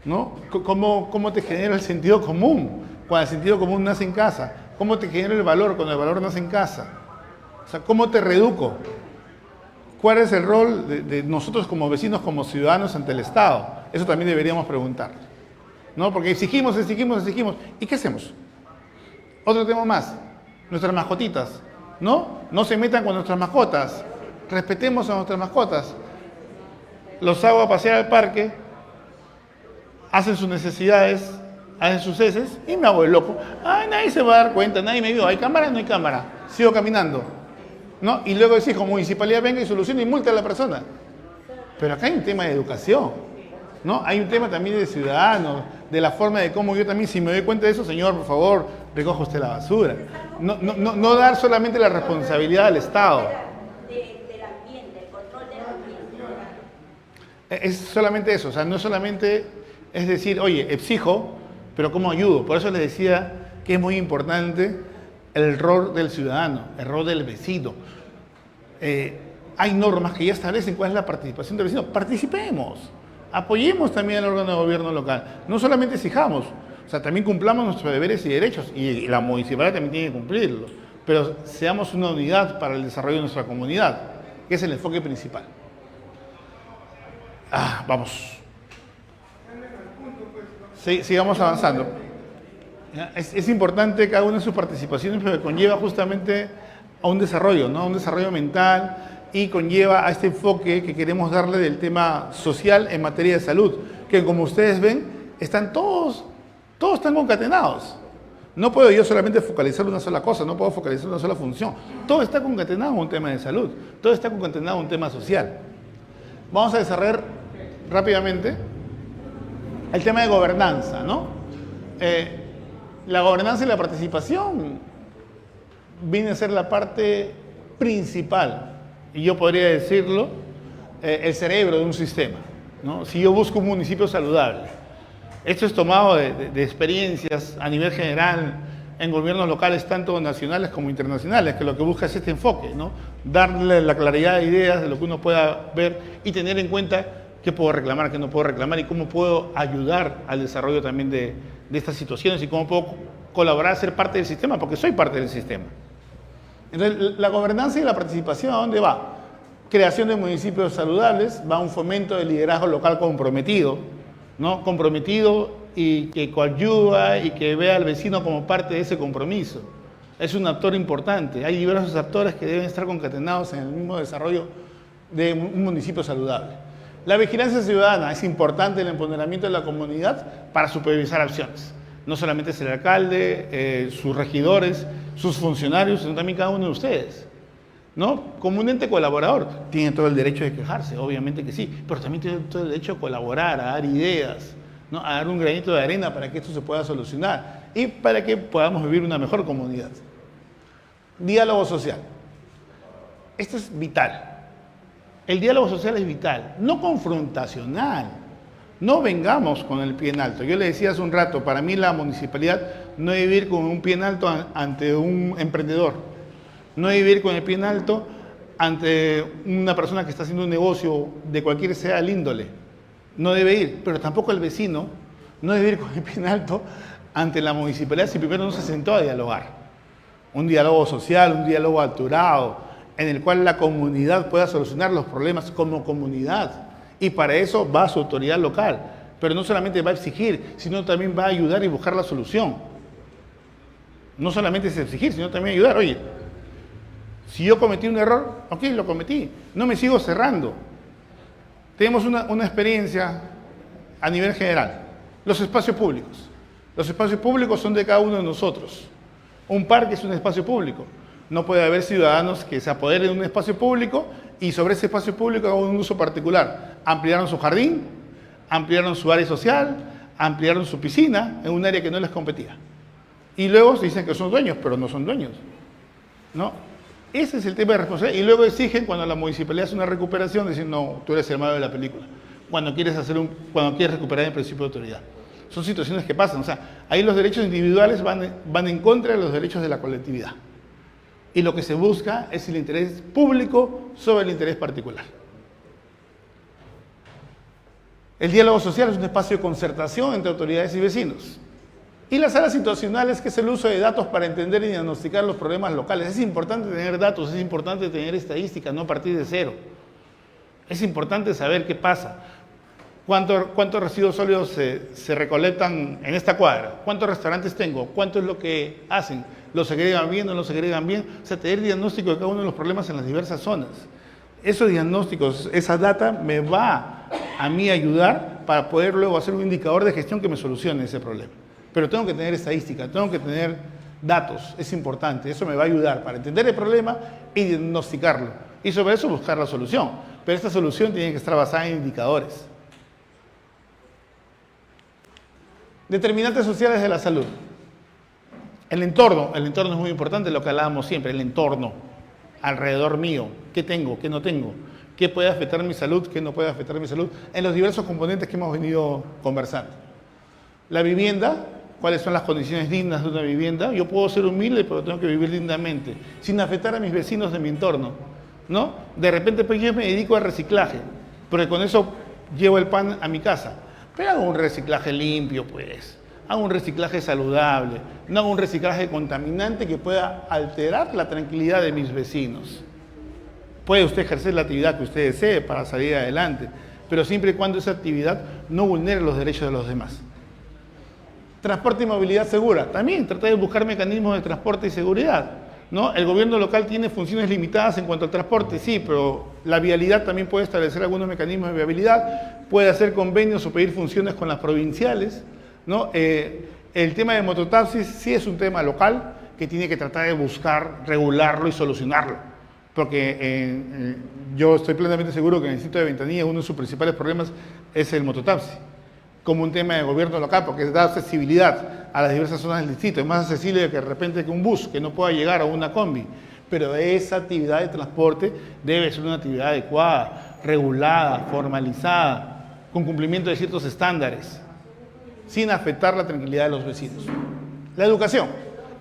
¿No? ¿Cómo te genero el sentido común? Cuando el sentido común nace en casa. ¿Cómo te genero el valor cuando el valor nace en casa? O sea, ¿cómo te reeduco? ¿Cuál es el rol de nosotros como vecinos, como ciudadanos ante el Estado? Eso también deberíamos preguntar, ¿no? Porque exigimos. ¿Y qué hacemos? Otro tema más, nuestras mascotitas, ¿no? No se metan con nuestras mascotas. Respetemos a nuestras mascotas. Los hago a pasear al parque, hacen sus necesidades, hacen sus heces y me hago el loco. Ay, nadie se va a dar cuenta, nadie me vio. ¿Hay cámara? No hay cámara. Sigo caminando, ¿no? Y luego exijo, municipalidad venga y solucione y multa a la persona. Pero acá hay un tema de educación, ¿no? Hay un tema también de ciudadanos, de la forma de cómo yo también, si me doy cuenta de eso, señor, por favor, recoja usted la basura. No dar solamente la responsabilidad al Estado. Del ambiente, el control del ambiente. Es solamente eso, o sea, no solamente es decir, oye, exijo, pero ¿cómo ayudo? Por eso les decía que es muy importante el rol del ciudadano, el rol del vecino. Hay normas que ya establecen cuál es la participación del vecino. Participemos, apoyemos también al órgano de gobierno local. No solamente exijamos, o sea, también cumplamos nuestros deberes y derechos, y la municipalidad también tiene que cumplirlos. Pero seamos una unidad para el desarrollo de nuestra comunidad, que es el enfoque principal. Vamos. Sigamos avanzando. Es importante cada una de sus participaciones, pero conlleva justamente a un desarrollo, ¿no? A un desarrollo mental y conlleva a este enfoque que queremos darle del tema social en materia de salud, que como ustedes ven, están todos están concatenados. No puedo yo solamente focalizar una sola cosa, no puedo focalizar una sola función. Todo está concatenado en un tema de salud, todo está concatenado en un tema social. Vamos a desarrollar rápidamente el tema de gobernanza, ¿no? La gobernanza y la participación viene a ser la parte principal, y yo podría decirlo, el cerebro de un sistema, ¿no? Si yo busco un municipio saludable, esto es tomado de experiencias a nivel general en gobiernos locales, tanto nacionales como internacionales, que lo que busca es este enfoque, ¿no? Darle la claridad de ideas de lo que uno pueda ver y tener en cuenta qué puedo reclamar, qué no puedo reclamar y cómo puedo ayudar al desarrollo también de estas situaciones y cómo puedo colaborar a ser parte del sistema, porque soy parte del sistema. Entonces, la gobernanza y la participación, ¿a dónde va? Creación de municipios saludables, va un fomento del liderazgo local comprometido, ¿no? Comprometido y que coadyuva y que vea al vecino como parte de ese compromiso. Es un actor importante. Hay diversos actores que deben estar concatenados en el mismo desarrollo de un municipio saludable. La vigilancia ciudadana es importante el empoderamiento de la comunidad para supervisar acciones. No solamente es el alcalde, sus regidores, sus funcionarios, sino también cada uno de ustedes, ¿no? Como un ente colaborador, tiene todo el derecho de quejarse, obviamente que sí, pero también tiene todo el derecho a colaborar, a dar ideas, ¿no? A dar un granito de arena para que esto se pueda solucionar y para que podamos vivir una mejor comunidad. Diálogo social. Esto es vital. El diálogo social es vital, no confrontacional. No vengamos con el pie en alto. Yo le decía hace un rato, para mí la municipalidad no debe vivir con un pie en alto ante un emprendedor. No debe vivir con el pie en alto ante una persona que está haciendo un negocio de cualquier sea el índole. No debe ir, pero tampoco el vecino no debe ir con el pie en alto ante la municipalidad si primero no se sentó a dialogar. Un diálogo social, un diálogo alturado, en el cual la comunidad pueda solucionar los problemas como comunidad. Y para eso va su autoridad local. Pero no solamente va a exigir, sino también va a ayudar y buscar la solución. No solamente es exigir, sino también ayudar. Oye, si yo cometí un error, ok, lo cometí. No me sigo cerrando. Tenemos una experiencia a nivel general. Los espacios públicos. Los espacios públicos son de cada uno de nosotros. Un parque es un espacio público. No puede haber ciudadanos que se apoderen de un espacio público y sobre ese espacio público hagan un uso particular. Ampliaron su jardín, ampliaron su área social, ampliaron su piscina en un área que no les competía. Y luego se dicen que son dueños, pero no son dueños, ¿no? Ese es el tema de responsabilidad. Y luego exigen, cuando la municipalidad hace una recuperación, dicen, no, tú eres el malo de la película. Cuando quieres recuperar el principio de autoridad. Son situaciones que pasan. O sea, ahí los derechos individuales van en contra de los derechos de la colectividad. Y lo que se busca es el interés público sobre el interés particular. El diálogo social es un espacio de concertación entre autoridades y vecinos. Y las salas situacionales, que es el uso de datos para entender y diagnosticar los problemas locales. Es importante tener datos, es importante tener estadísticas, no partir de cero. Es importante saber qué pasa. ¿Cuántos residuos sólidos se recolectan en esta cuadra? ¿Cuántos restaurantes tengo? ¿Cuánto es lo que hacen? ¿Lo segregan bien o no lo segregan bien? O sea, tener diagnóstico de cada uno de los problemas en las diversas zonas. Esos diagnósticos, esa data me va a mí ayudar para poder luego hacer un indicador de gestión que me solucione ese problema. Pero tengo que tener estadística, tengo que tener datos, es importante. Eso me va a ayudar para entender el problema y diagnosticarlo. Y sobre eso buscar la solución. Pero esta solución tiene que estar basada en indicadores. Determinantes sociales de la salud. El entorno es muy importante, lo que hablábamos siempre, el entorno alrededor mío. ¿Qué tengo? ¿Qué no tengo? ¿Qué puede afectar mi salud? ¿Qué no puede afectar mi salud? En los diversos componentes que hemos venido conversando. La vivienda, ¿cuáles son las condiciones dignas de una vivienda? Yo puedo ser humilde, pero tengo que vivir dignamente, sin afectar a mis vecinos de mi entorno, ¿no? De repente pues, yo me dedico al reciclaje, porque con eso llevo el pan a mi casa. Pero hago un reciclaje limpio, pues. Hago un reciclaje saludable. No hago un reciclaje contaminante que pueda alterar la tranquilidad de mis vecinos. Puede usted ejercer la actividad que usted desee para salir adelante, pero siempre y cuando esa actividad no vulnere los derechos de los demás. Transporte y movilidad segura. También tratar de buscar mecanismos de transporte y seguridad, ¿no? El gobierno local tiene funciones limitadas en cuanto al transporte, sí, pero la vialidad también puede establecer algunos mecanismos de viabilidad, puede hacer convenios o pedir funciones con las provinciales, ¿no? El tema de mototaxis sí es un tema local que tiene que tratar de buscar, regularlo y solucionarlo, porque yo estoy plenamente seguro que en el distrito de Ventanilla uno de sus principales problemas es el mototaxi, como un tema de gobierno local, porque da accesibilidad a las diversas zonas del distrito. Es más accesible que de repente que un bus que no pueda llegar a una combi. Pero esa actividad de transporte debe ser una actividad adecuada, regulada, formalizada, con cumplimiento de ciertos estándares, sin afectar la tranquilidad de los vecinos. La educación,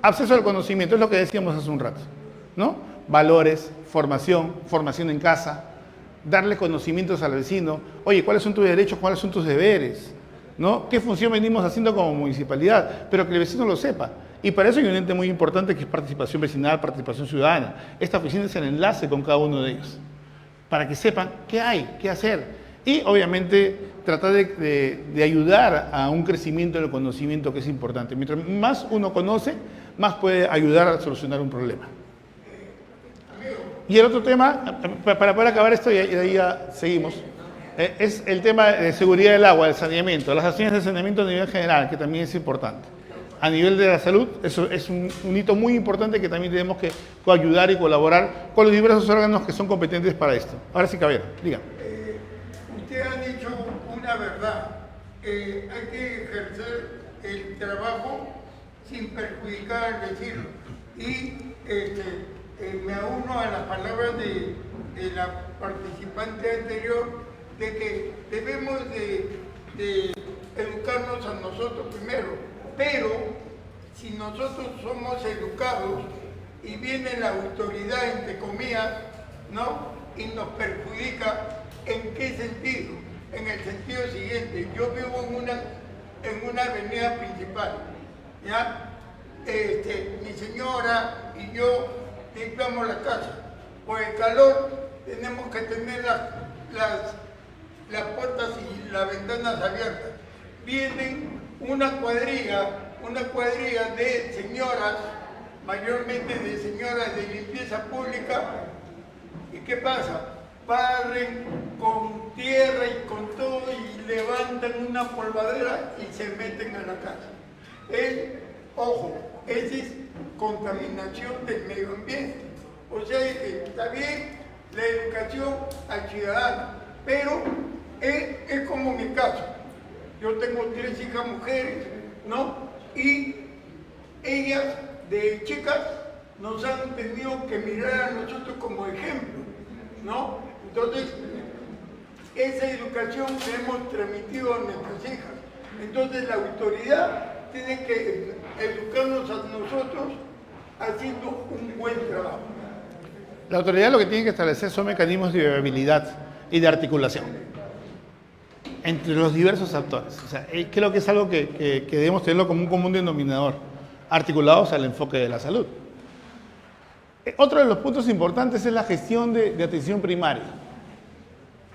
acceso al conocimiento, es lo que decíamos hace un rato, ¿no? Valores, formación en casa, darle conocimientos al vecino. Oye, ¿cuáles son tus derechos? ¿Cuáles son tus deberes? ¿No? ¿Qué función venimos haciendo como municipalidad? Pero que el vecino lo sepa. Y para eso hay un ente muy importante que es participación vecinal, participación ciudadana. Esta oficina es el enlace con cada uno de ellos, para que sepan qué hay, qué hacer. Y obviamente tratar de ayudar a un crecimiento del conocimiento que es importante. Mientras más uno conoce, más puede ayudar a solucionar un problema. Y el otro tema, para poder acabar esto y ahí ya seguimos, es el tema de seguridad del agua, del saneamiento, las acciones de saneamiento a nivel general, que también es importante. A nivel de la salud, eso es un hito muy importante que también tenemos que ayudar y colaborar con los diversos órganos que son competentes para esto. Ahora sí, Caballero, diga. Usted ha dicho una verdad. Hay que ejercer el trabajo sin perjudicar al vecino. Y me uno a las palabras de la participante anterior de que debemos de educarnos a nosotros primero. Pero si nosotros somos educados y viene la autoridad, entre comillas, ¿no? Y nos perjudica, ¿en qué sentido? En el sentido siguiente, yo vivo en una avenida principal, ¿ya? Mi señora y yo limpiamos la casa. Por el calor tenemos que tener las puertas y las ventanas abiertas. Vienen una cuadrilla de señoras, mayormente de señoras de limpieza pública. ¿Y qué pasa? Barren con tierra y con todo y levantan una polvadera y se meten a la casa. Ojo, esa es contaminación del medio ambiente. O sea, está bien la educación al ciudadano, pero es como mi caso. Yo tengo 3 hijas mujeres, ¿no? Y ellas, de chicas, nos han tenido que mirar a nosotros como ejemplo, ¿no? Entonces, esa educación que hemos transmitido a nuestras hijas. Entonces, la autoridad tiene que educarnos a nosotros haciendo un buen trabajo. La autoridad lo que tiene que establecer son mecanismos de viabilidad y de articulación entre los diversos actores. O sea, creo que es algo que debemos tenerlo como un común denominador, articulados al enfoque de la salud. Otro de los puntos importantes es la gestión de atención primaria.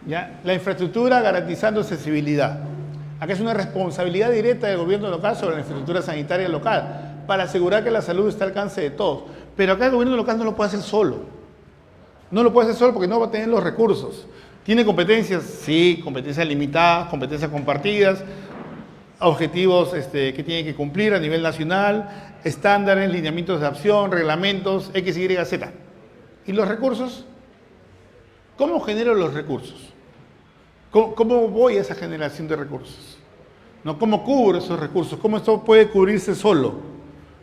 ¿Ya? La infraestructura garantizando accesibilidad. Acá es una responsabilidad directa del gobierno local sobre la infraestructura sanitaria local para asegurar que la salud esté al alcance de todos. Pero acá el gobierno local no lo puede hacer solo. No lo puede hacer solo porque no va a tener los recursos. ¿Tiene competencias? Sí, competencias limitadas, competencias compartidas, objetivos que tiene que cumplir a nivel nacional, estándares, lineamientos de acción, reglamentos, X, Y, Z. ¿Y los recursos? ¿Cómo genero los recursos? ¿Cómo voy a esa generación de recursos? ¿No? ¿Cómo cubro esos recursos? ¿Cómo esto puede cubrirse solo?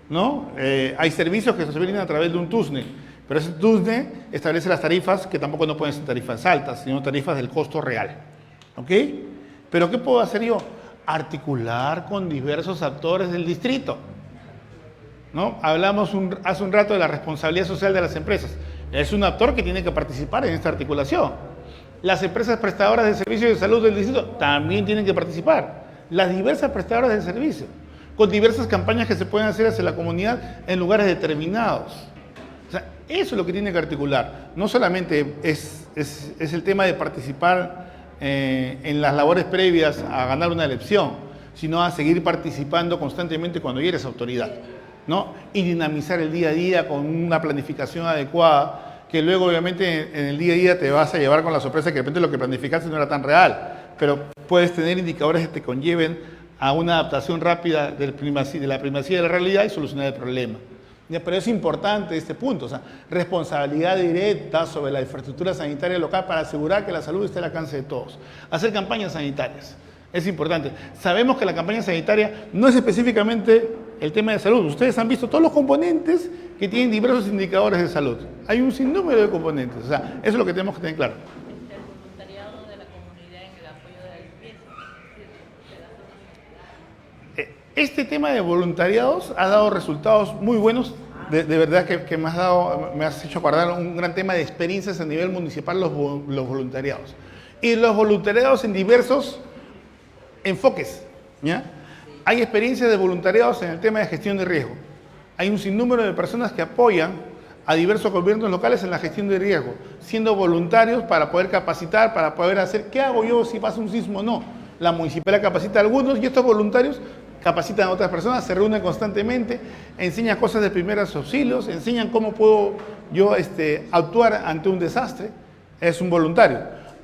¿No? Hay servicios que se vienen a través de un TUSNE. Pero ese TUSNE establece las tarifas, que tampoco no pueden ser tarifas altas, sino tarifas del costo real. ¿Ok? Pero ¿qué puedo hacer yo? Articular con diversos actores del distrito. ¿No? Hablamos hace un rato de la responsabilidad social de las empresas. Es un actor que tiene que participar en esta articulación. Las empresas prestadoras de servicios de salud del distrito también tienen que participar. Las diversas prestadoras de servicio, con diversas campañas que se pueden hacer hacia la comunidad en lugares determinados. O sea, eso es lo que tiene que articular. No solamente es el tema de participar en las labores previas a ganar una elección, sino a seguir participando constantemente cuando ya eres autoridad, ¿no? Y dinamizar el día a día con una planificación adecuada, que luego obviamente en el día a día te vas a llevar con la sorpresa que de repente lo que planificaste no era tan real, pero puedes tener indicadores que te conlleven a una adaptación rápida de la primacía de la realidad y solucionar el problema. Pero es importante este punto, o sea, responsabilidad directa sobre la infraestructura sanitaria local para asegurar que la salud esté al alcance de todos. Hacer campañas sanitarias, es importante. Sabemos que la campaña sanitaria no es específicamente el tema de salud. Ustedes han visto todos los componentes que tienen diversos indicadores de salud. Hay un sinnúmero de componentes, o sea, eso es lo que tenemos que tener claro. El voluntariado de la comunidad en el apoyo de la limpieza. Este tema de voluntariados ha dado resultados muy buenos de verdad que me has hecho acordar un gran tema de experiencias a nivel municipal, los voluntariados. Y los voluntariados en diversos enfoques, ¿ya? Hay experiencias de voluntariados en el tema de gestión de riesgo. Hay un sinnúmero de personas que apoyan a diversos gobiernos locales en la gestión de riesgo, siendo voluntarios para poder capacitar, para poder hacer, ¿qué hago yo si pasa un sismo o no? La municipalidad capacita a algunos y estos voluntarios capacitan a otras personas, se reúnen constantemente, enseñan cosas de primeros auxilios, enseñan cómo puedo yo actuar ante un desastre. Es un voluntario.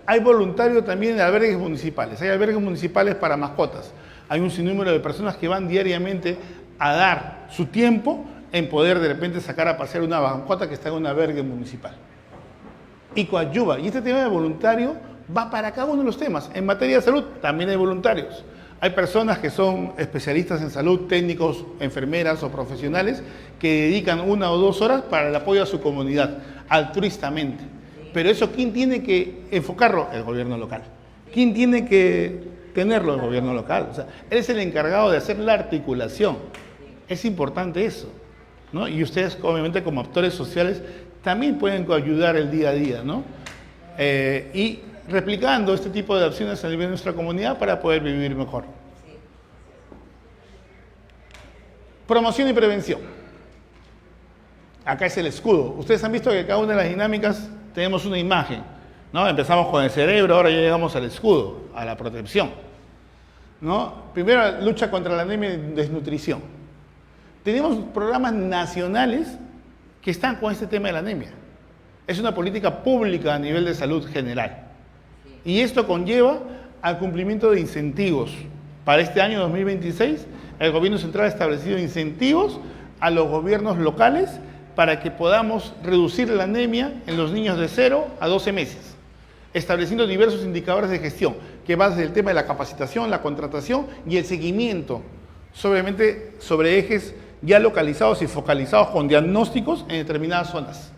Hay voluntarios también de albergues municipales, hay albergues municipales para mascotas. Hay un sinnúmero de personas que van diariamente a dar su tiempo en poder de repente sacar a pasear una mascota que está en un albergue municipal. Y coadyuva. Y este tema de voluntario va para cada uno de los temas. En materia de salud también hay voluntarios. Hay personas que son especialistas en salud, técnicos, enfermeras o profesionales que dedican 1 o 2 horas para el apoyo a su comunidad, altruistamente. Pero eso, ¿quién tiene que enfocarlo? El gobierno local. ¿Quién tiene que tenerlo? El gobierno local. O sea, él es el encargado de hacer la articulación. Es importante eso, ¿no? Y ustedes, obviamente, como actores sociales, también pueden ayudar el día a día, ¿no? Y replicando este tipo de acciones a nivel de nuestra comunidad para poder vivir mejor. Promoción y prevención. Acá es el escudo. Ustedes han visto que cada una de las dinámicas tenemos una imagen, ¿no? Empezamos con el cerebro, ahora ya llegamos al escudo, a la protección, ¿no? Primero, lucha contra la anemia y desnutrición. Tenemos programas nacionales que están con este tema de la anemia. Es una política pública a nivel de salud general. Y esto conlleva al cumplimiento de incentivos. Para este año 2026, el gobierno central ha establecido incentivos a los gobiernos locales para que podamos reducir la anemia en los niños de 0 a 12 meses, estableciendo diversos indicadores de gestión, que va desde el tema de la capacitación, la contratación y el seguimiento, sobre ejes ya localizados y focalizados con diagnósticos en determinadas zonas.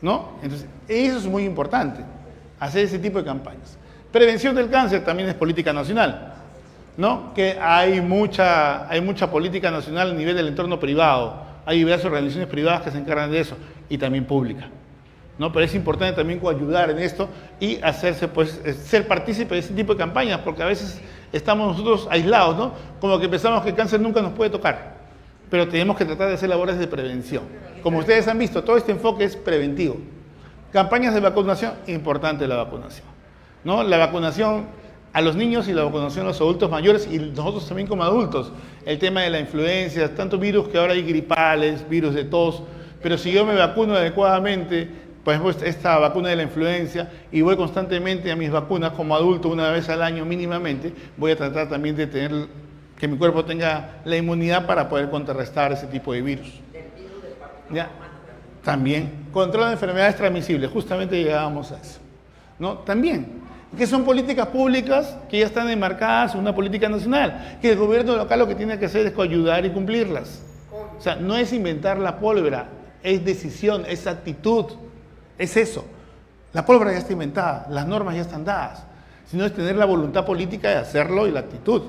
¿No? Entonces, eso es muy importante, hacer ese tipo de campañas. Prevención del cáncer también es política nacional, ¿no? Que hay mucha política nacional a nivel del entorno privado. Hay diversas organizaciones privadas que se encargan de eso y también pública, ¿no? Pero es importante también ayudar en esto y hacerse, pues, ser partícipe de ese tipo de campañas, porque a veces estamos nosotros aislados, ¿no? Como que pensamos que el cáncer nunca nos puede tocar, pero tenemos que tratar de hacer labores de prevención. Como ustedes han visto, todo este enfoque es preventivo. Campañas de vacunación, importante la vacunación, ¿no? La vacunación a los niños y la vacunación a los adultos mayores y nosotros también como adultos. El tema de la influenza, tanto virus que ahora hay gripales, virus de tos, pero si yo me vacuno adecuadamente, pues esta vacuna de la influenza y voy constantemente a mis vacunas como adulto 1 vez al año mínimamente, voy a tratar también de tener, que mi cuerpo tenga la inmunidad para poder contrarrestar ese tipo de virus. ¿Ya? También, control de enfermedades transmisibles, justamente llegábamos a eso, ¿no? También, que son políticas públicas que ya están enmarcadas en una política nacional, que el gobierno local lo que tiene que hacer es ayudar y cumplirlas. O sea, no es inventar la pólvora, es decisión, es actitud, es eso. La pólvora ya está inventada, las normas ya están dadas, sino es tener la voluntad política de hacerlo y la actitud.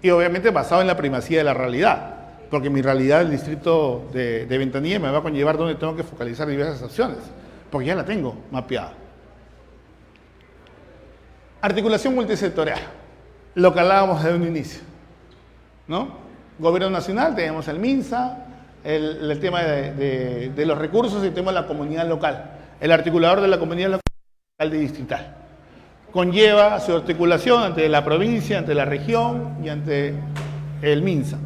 Y obviamente basado en la primacía de la realidad, porque mi realidad, el distrito de Ventanilla, me va a conllevar donde tengo que focalizar diversas acciones, porque ya la tengo mapeada. Articulación multisectorial, lo que hablábamos desde un inicio, ¿no? Gobierno nacional, tenemos el MINSA, el tema de los recursos y el tema de la comunidad local. El articulador de la comunidad local y distrital. Conlleva su articulación ante la provincia, ante la región y ante el MINSA.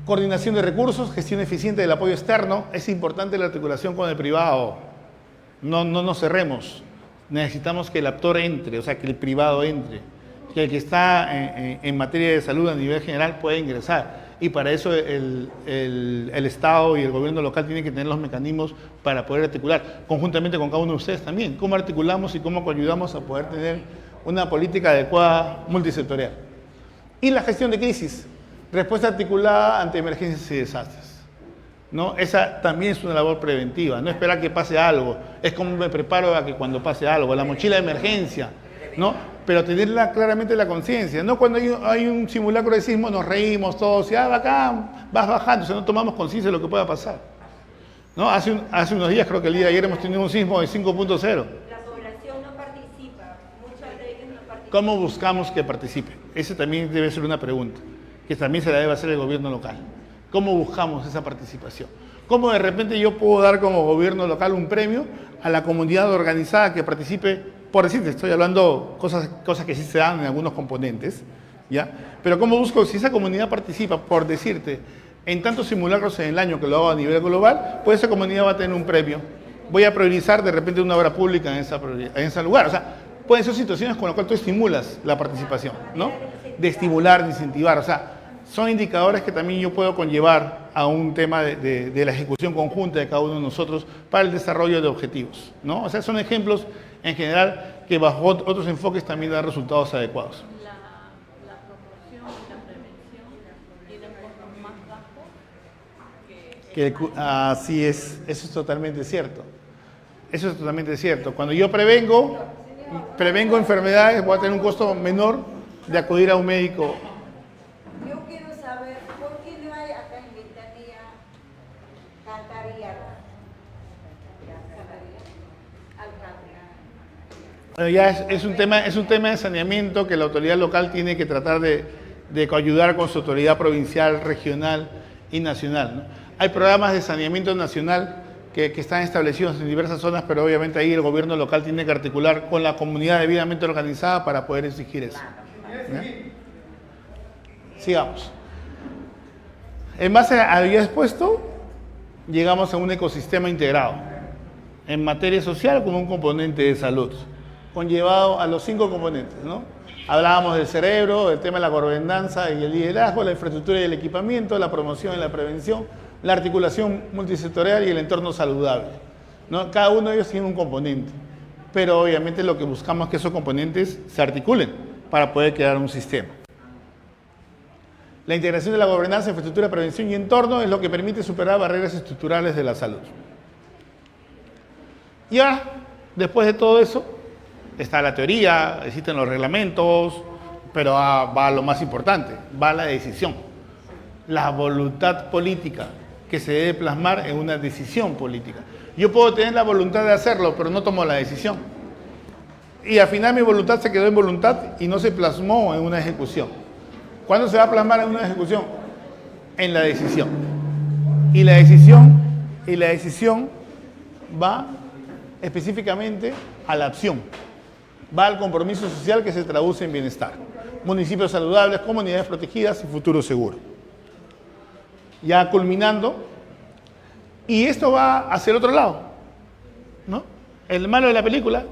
Coordinación de recursos, gestión eficiente del apoyo externo. Es importante la articulación con el privado. No nos cerremos. Necesitamos que el actor entre, o sea, que el privado entre. Que el que está en materia de salud a nivel general pueda ingresar. Y para eso el Estado y el gobierno local tienen que tener los mecanismos para poder articular, conjuntamente con cada uno de ustedes también. ¿Cómo articulamos y cómo ayudamos a poder tener una política adecuada multisectorial? Y la gestión de crisis. Respuesta articulada ante emergencias y desastres, ¿no? Esa también es una labor preventiva, no esperar que pase algo, es como me preparo a que cuando pase algo, la mochila de emergencia, ¿no? pero tener claramente la conciencia. No cuando hay un simulacro de sismo nos reímos todos y bacán, vas bajando, o sea, no tomamos conciencia de lo que pueda pasar. ¿No? Hace unos días, creo que el día de ayer hemos tenido un sismo de 5.0. La población no participa, muchas de ellas no participan. ¿Cómo buscamos que participe? Esa también debe ser una pregunta, que también se la debe hacer el gobierno local. ¿Cómo buscamos esa participación? ¿Cómo de repente yo puedo dar como gobierno local un premio a la comunidad organizada que participe? Por decirte, estoy hablando cosas que sí se dan en algunos componentes, ¿ya? Pero ¿cómo busco si esa comunidad participa? Por decirte, en tantos simulacros en el año que lo hago a nivel global, pues esa comunidad va a tener un premio. Voy a priorizar de repente una obra pública en ese lugar. O sea, pueden ser situaciones con las cuales tú estimulas la participación, ¿no? De estimular, de incentivar. O sea, son indicadores que también yo puedo conllevar a un tema de la ejecución conjunta de cada uno de nosotros para el desarrollo de objetivos, ¿no? O sea, son ejemplos en general que bajo otros enfoques también dan resultados adecuados. La promoción y la prevención tienen costos más bajos que... Así es, eso es totalmente cierto. Eso es totalmente cierto. Cuando yo prevengo enfermedades, voy a tener un costo menor de acudir a un médico. Yo quiero saber por qué no hay acá en Ventanilla alcaldía. Bueno, ya es un tema de saneamiento que la autoridad local tiene que tratar de ayudar con su autoridad provincial, regional y nacional, ¿no? Hay programas de saneamiento nacional que están establecidos en diversas zonas, pero obviamente ahí el gobierno local tiene que articular con la comunidad debidamente organizada para poder exigir eso. ¿Ya? Sigamos. En base a lo ya expuesto, llegamos a un ecosistema integrado en materia social como un componente de salud, conllevado a los 5 componentes, ¿no? Hablábamos del cerebro, del tema de la gobernanza y el liderazgo, la infraestructura y el equipamiento, la promoción y la prevención, la articulación multisectorial y el entorno saludable, ¿no? Cada uno de ellos tiene un componente, pero obviamente lo que buscamos es que esos componentes se articulen para poder crear un sistema. La integración de la gobernanza, infraestructura, prevención y entorno es lo que permite superar barreras estructurales de la salud. Ya, después de todo eso, está la teoría, existen los reglamentos, pero va a lo más importante, va a la decisión. La voluntad política que se debe plasmar en una decisión política. Yo puedo tener la voluntad de hacerlo, pero no tomo la decisión. Y al final mi voluntad se quedó en voluntad y no se plasmó en una ejecución. ¿Cuándo se va a plasmar en una ejecución? En la decisión. Y la decisión va específicamente a la acción. Va al compromiso social que se traduce en bienestar. Municipios saludables, comunidades protegidas y futuro seguro. Ya culminando, y esto va hacia el otro lado, ¿no? El malo de la película,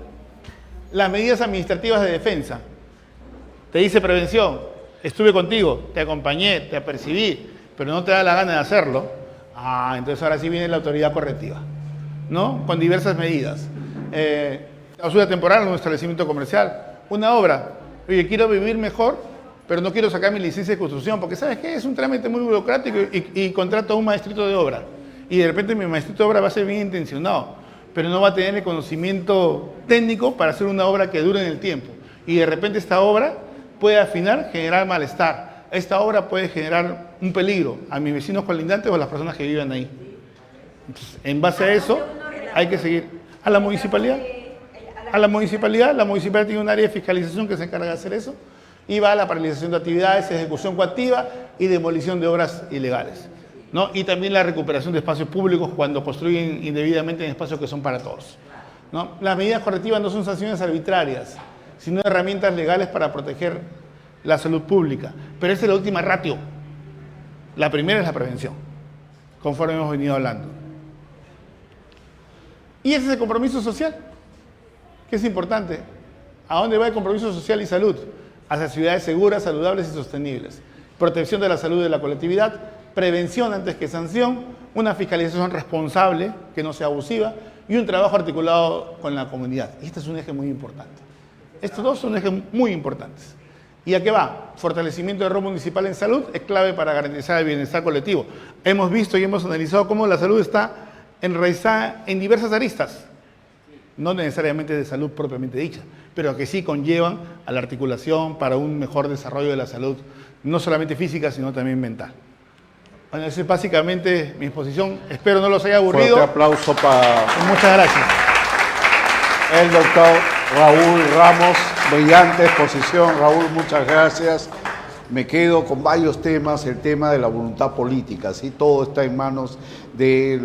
las medidas administrativas de defensa. Te dice prevención, estuve contigo, te acompañé, te apercibí, pero no te da la gana de hacerlo. Entonces ahora sí viene la autoridad correctiva, ¿no? Con diversas medidas. Ayuda temporal en un establecimiento comercial, una obra. Oye, quiero vivir mejor, pero no quiero sacar mi licencia de construcción, porque ¿sabes qué? Es un trámite muy burocrático y contrato a un maestrito de obra. Y de repente mi maestrito de obra va a ser bien intencionado, pero no va a tener el conocimiento técnico para hacer una obra que dure en el tiempo. Y de repente esta obra puede al final generar malestar. Esta obra puede generar un peligro a mis vecinos colindantes o a las personas que viven ahí. Entonces, en base a eso, hay que seguir. A la municipalidad. La municipalidad tiene un área de fiscalización que se encarga de hacer eso. Y va a la paralización de actividades, ejecución coactiva y demolición de obras ilegales, ¿no? Y también la recuperación de espacios públicos cuando construyen indebidamente en espacios que son para todos, ¿no? Las medidas correctivas no son sanciones arbitrarias, sino herramientas legales para proteger la salud pública. Pero esa es la última ratio. La primera es la prevención, conforme hemos venido hablando. Y ese es el compromiso social, que es importante. ¿A dónde va el compromiso social y salud? Hacia ciudades seguras, saludables y sostenibles. Protección de la salud de la colectividad, prevención antes que sanción, una fiscalización responsable, que no sea abusiva, y un trabajo articulado con la comunidad. Y este es un eje muy importante. Estos dos son ejes muy importantes. ¿Y a qué va? Fortalecimiento del rol municipal en salud es clave para garantizar el bienestar colectivo. Hemos visto y hemos analizado cómo la salud está enraizada en diversas aristas. no necesariamente de salud propiamente dicha, pero que sí conllevan a la articulación para un mejor desarrollo de la salud, no solamente física, sino también mental. Bueno, esa es básicamente mi exposición. Espero no los haya aburrido. Fuerte aplauso para Muchas gracias. el doctor Raúl Ramos. Brillante exposición, Raúl, muchas gracias. Me quedo con varios temas, el tema de la voluntad política, ¿sí? Todo está en manos de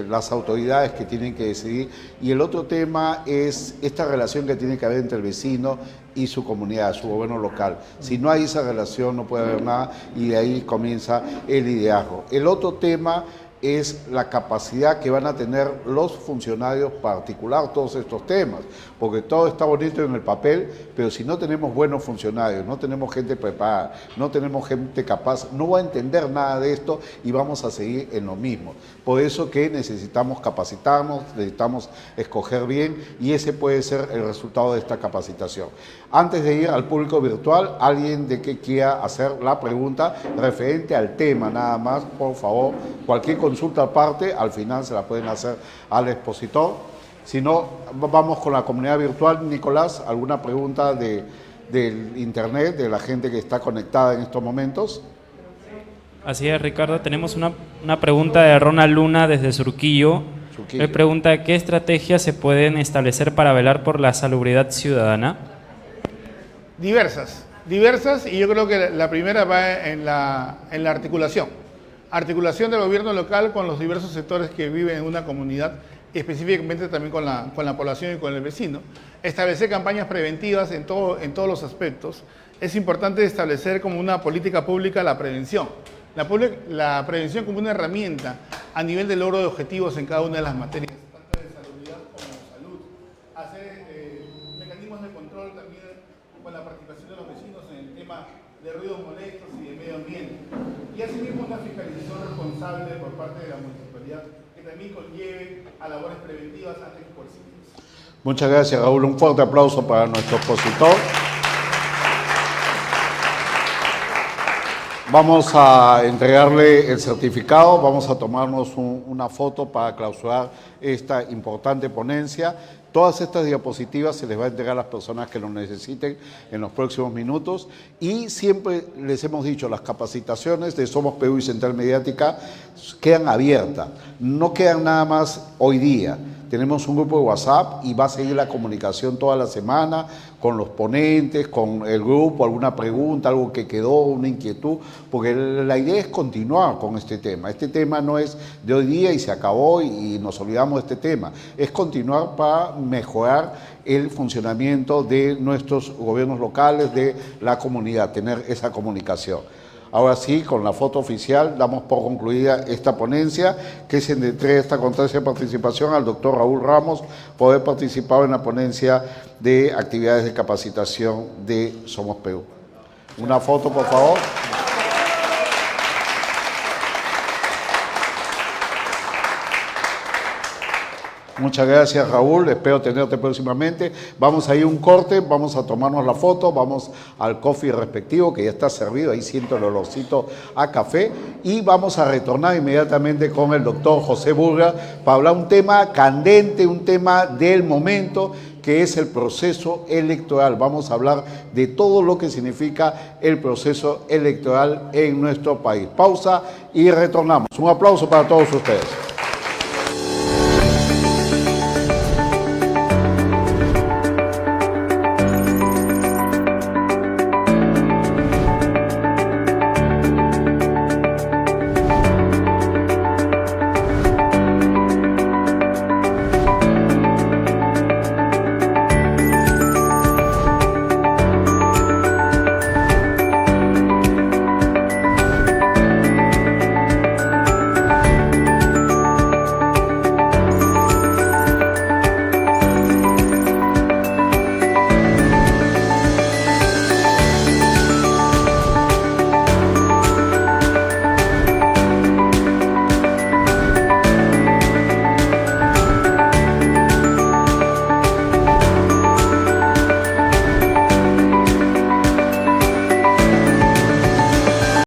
las autoridades que tienen que decidir. Y el otro tema es esta relación que tiene que haber entre el vecino y su comunidad, su gobierno local. Si no hay esa relación no puede haber nada y de ahí comienza el liderazgo. El otro tema es la capacidad que van a tener los funcionarios para articular todos estos temas, porque todo está bonito en el papel, pero si no tenemos buenos funcionarios, no tenemos gente preparada, no tenemos gente capaz, no va a entender nada de esto y vamos a seguir en lo mismo. Por eso que necesitamos capacitarnos, necesitamos escoger bien y ese puede ser el resultado de esta capacitación. Antes de ir al público virtual, alguien de que quiera hacer la pregunta referente al tema nada más, por favor, cualquier consulta aparte, al final se la pueden hacer al expositor. Si no, vamos con la comunidad virtual. Nicolás, ¿alguna pregunta del internet, de la gente que está conectada en estos momentos? Así es, Ricardo. Tenemos una pregunta de Ronald Luna desde Surquillo. Él pregunta, ¿qué estrategias se pueden establecer para velar por la salubridad ciudadana? Diversas, y yo creo que la primera va en la articulación. Articulación del gobierno local con los diversos sectores que viven en una comunidad, y específicamente también con la población y con el vecino. Establecer campañas preventivas en todos los aspectos. Es importante establecer como una política pública la prevención. La prevención como una herramienta a nivel del logro de objetivos en cada una de las materias, tanto de salubridad como de salud. Hacer mecanismos de control también con la participación de los vecinos en el tema de ruidos molestos y de medio ambiente. Y asimismo una fiscalización responsable por parte de la municipalidad que también conlleve a labores preventivas antes que coercitivas. Muchas gracias, Raúl. Un fuerte aplauso para nuestro expositor. Vamos a entregarle el certificado, vamos a tomarnos una foto para clausurar esta importante ponencia. Todas estas diapositivas se les va a entregar a las personas que lo necesiten en los próximos minutos y siempre les hemos dicho, las capacitaciones de Somos Perú y Central Mediática quedan abiertas, no quedan nada más hoy día. Tenemos un grupo de WhatsApp y va a seguir la comunicación toda la semana con los ponentes, con el grupo, alguna pregunta, algo que quedó, una inquietud, porque la idea es continuar con este tema. Este tema no es de hoy día y se acabó y nos olvidamos de este tema. Es continuar para mejorar el funcionamiento de nuestros gobiernos locales, de la comunidad, tener esa comunicación. Ahora sí, con la foto oficial, damos por concluida esta ponencia, que se entrega esta constancia de participación al doctor Raúl Ramos, por haber participado en la ponencia de actividades de capacitación de Somos Perú. Una foto, por favor. Muchas gracias, Raúl, espero tenerte próximamente. Vamos a ir a un corte, vamos a tomarnos la foto, vamos al coffee respectivo que ya está servido, ahí siento el olorcito a café y vamos a retornar inmediatamente con el doctor José Burga para hablar un tema candente, un tema del momento, que es el proceso electoral. Vamos a hablar de todo lo que significa el proceso electoral en nuestro país. Pausa y retornamos. Un aplauso para todos ustedes.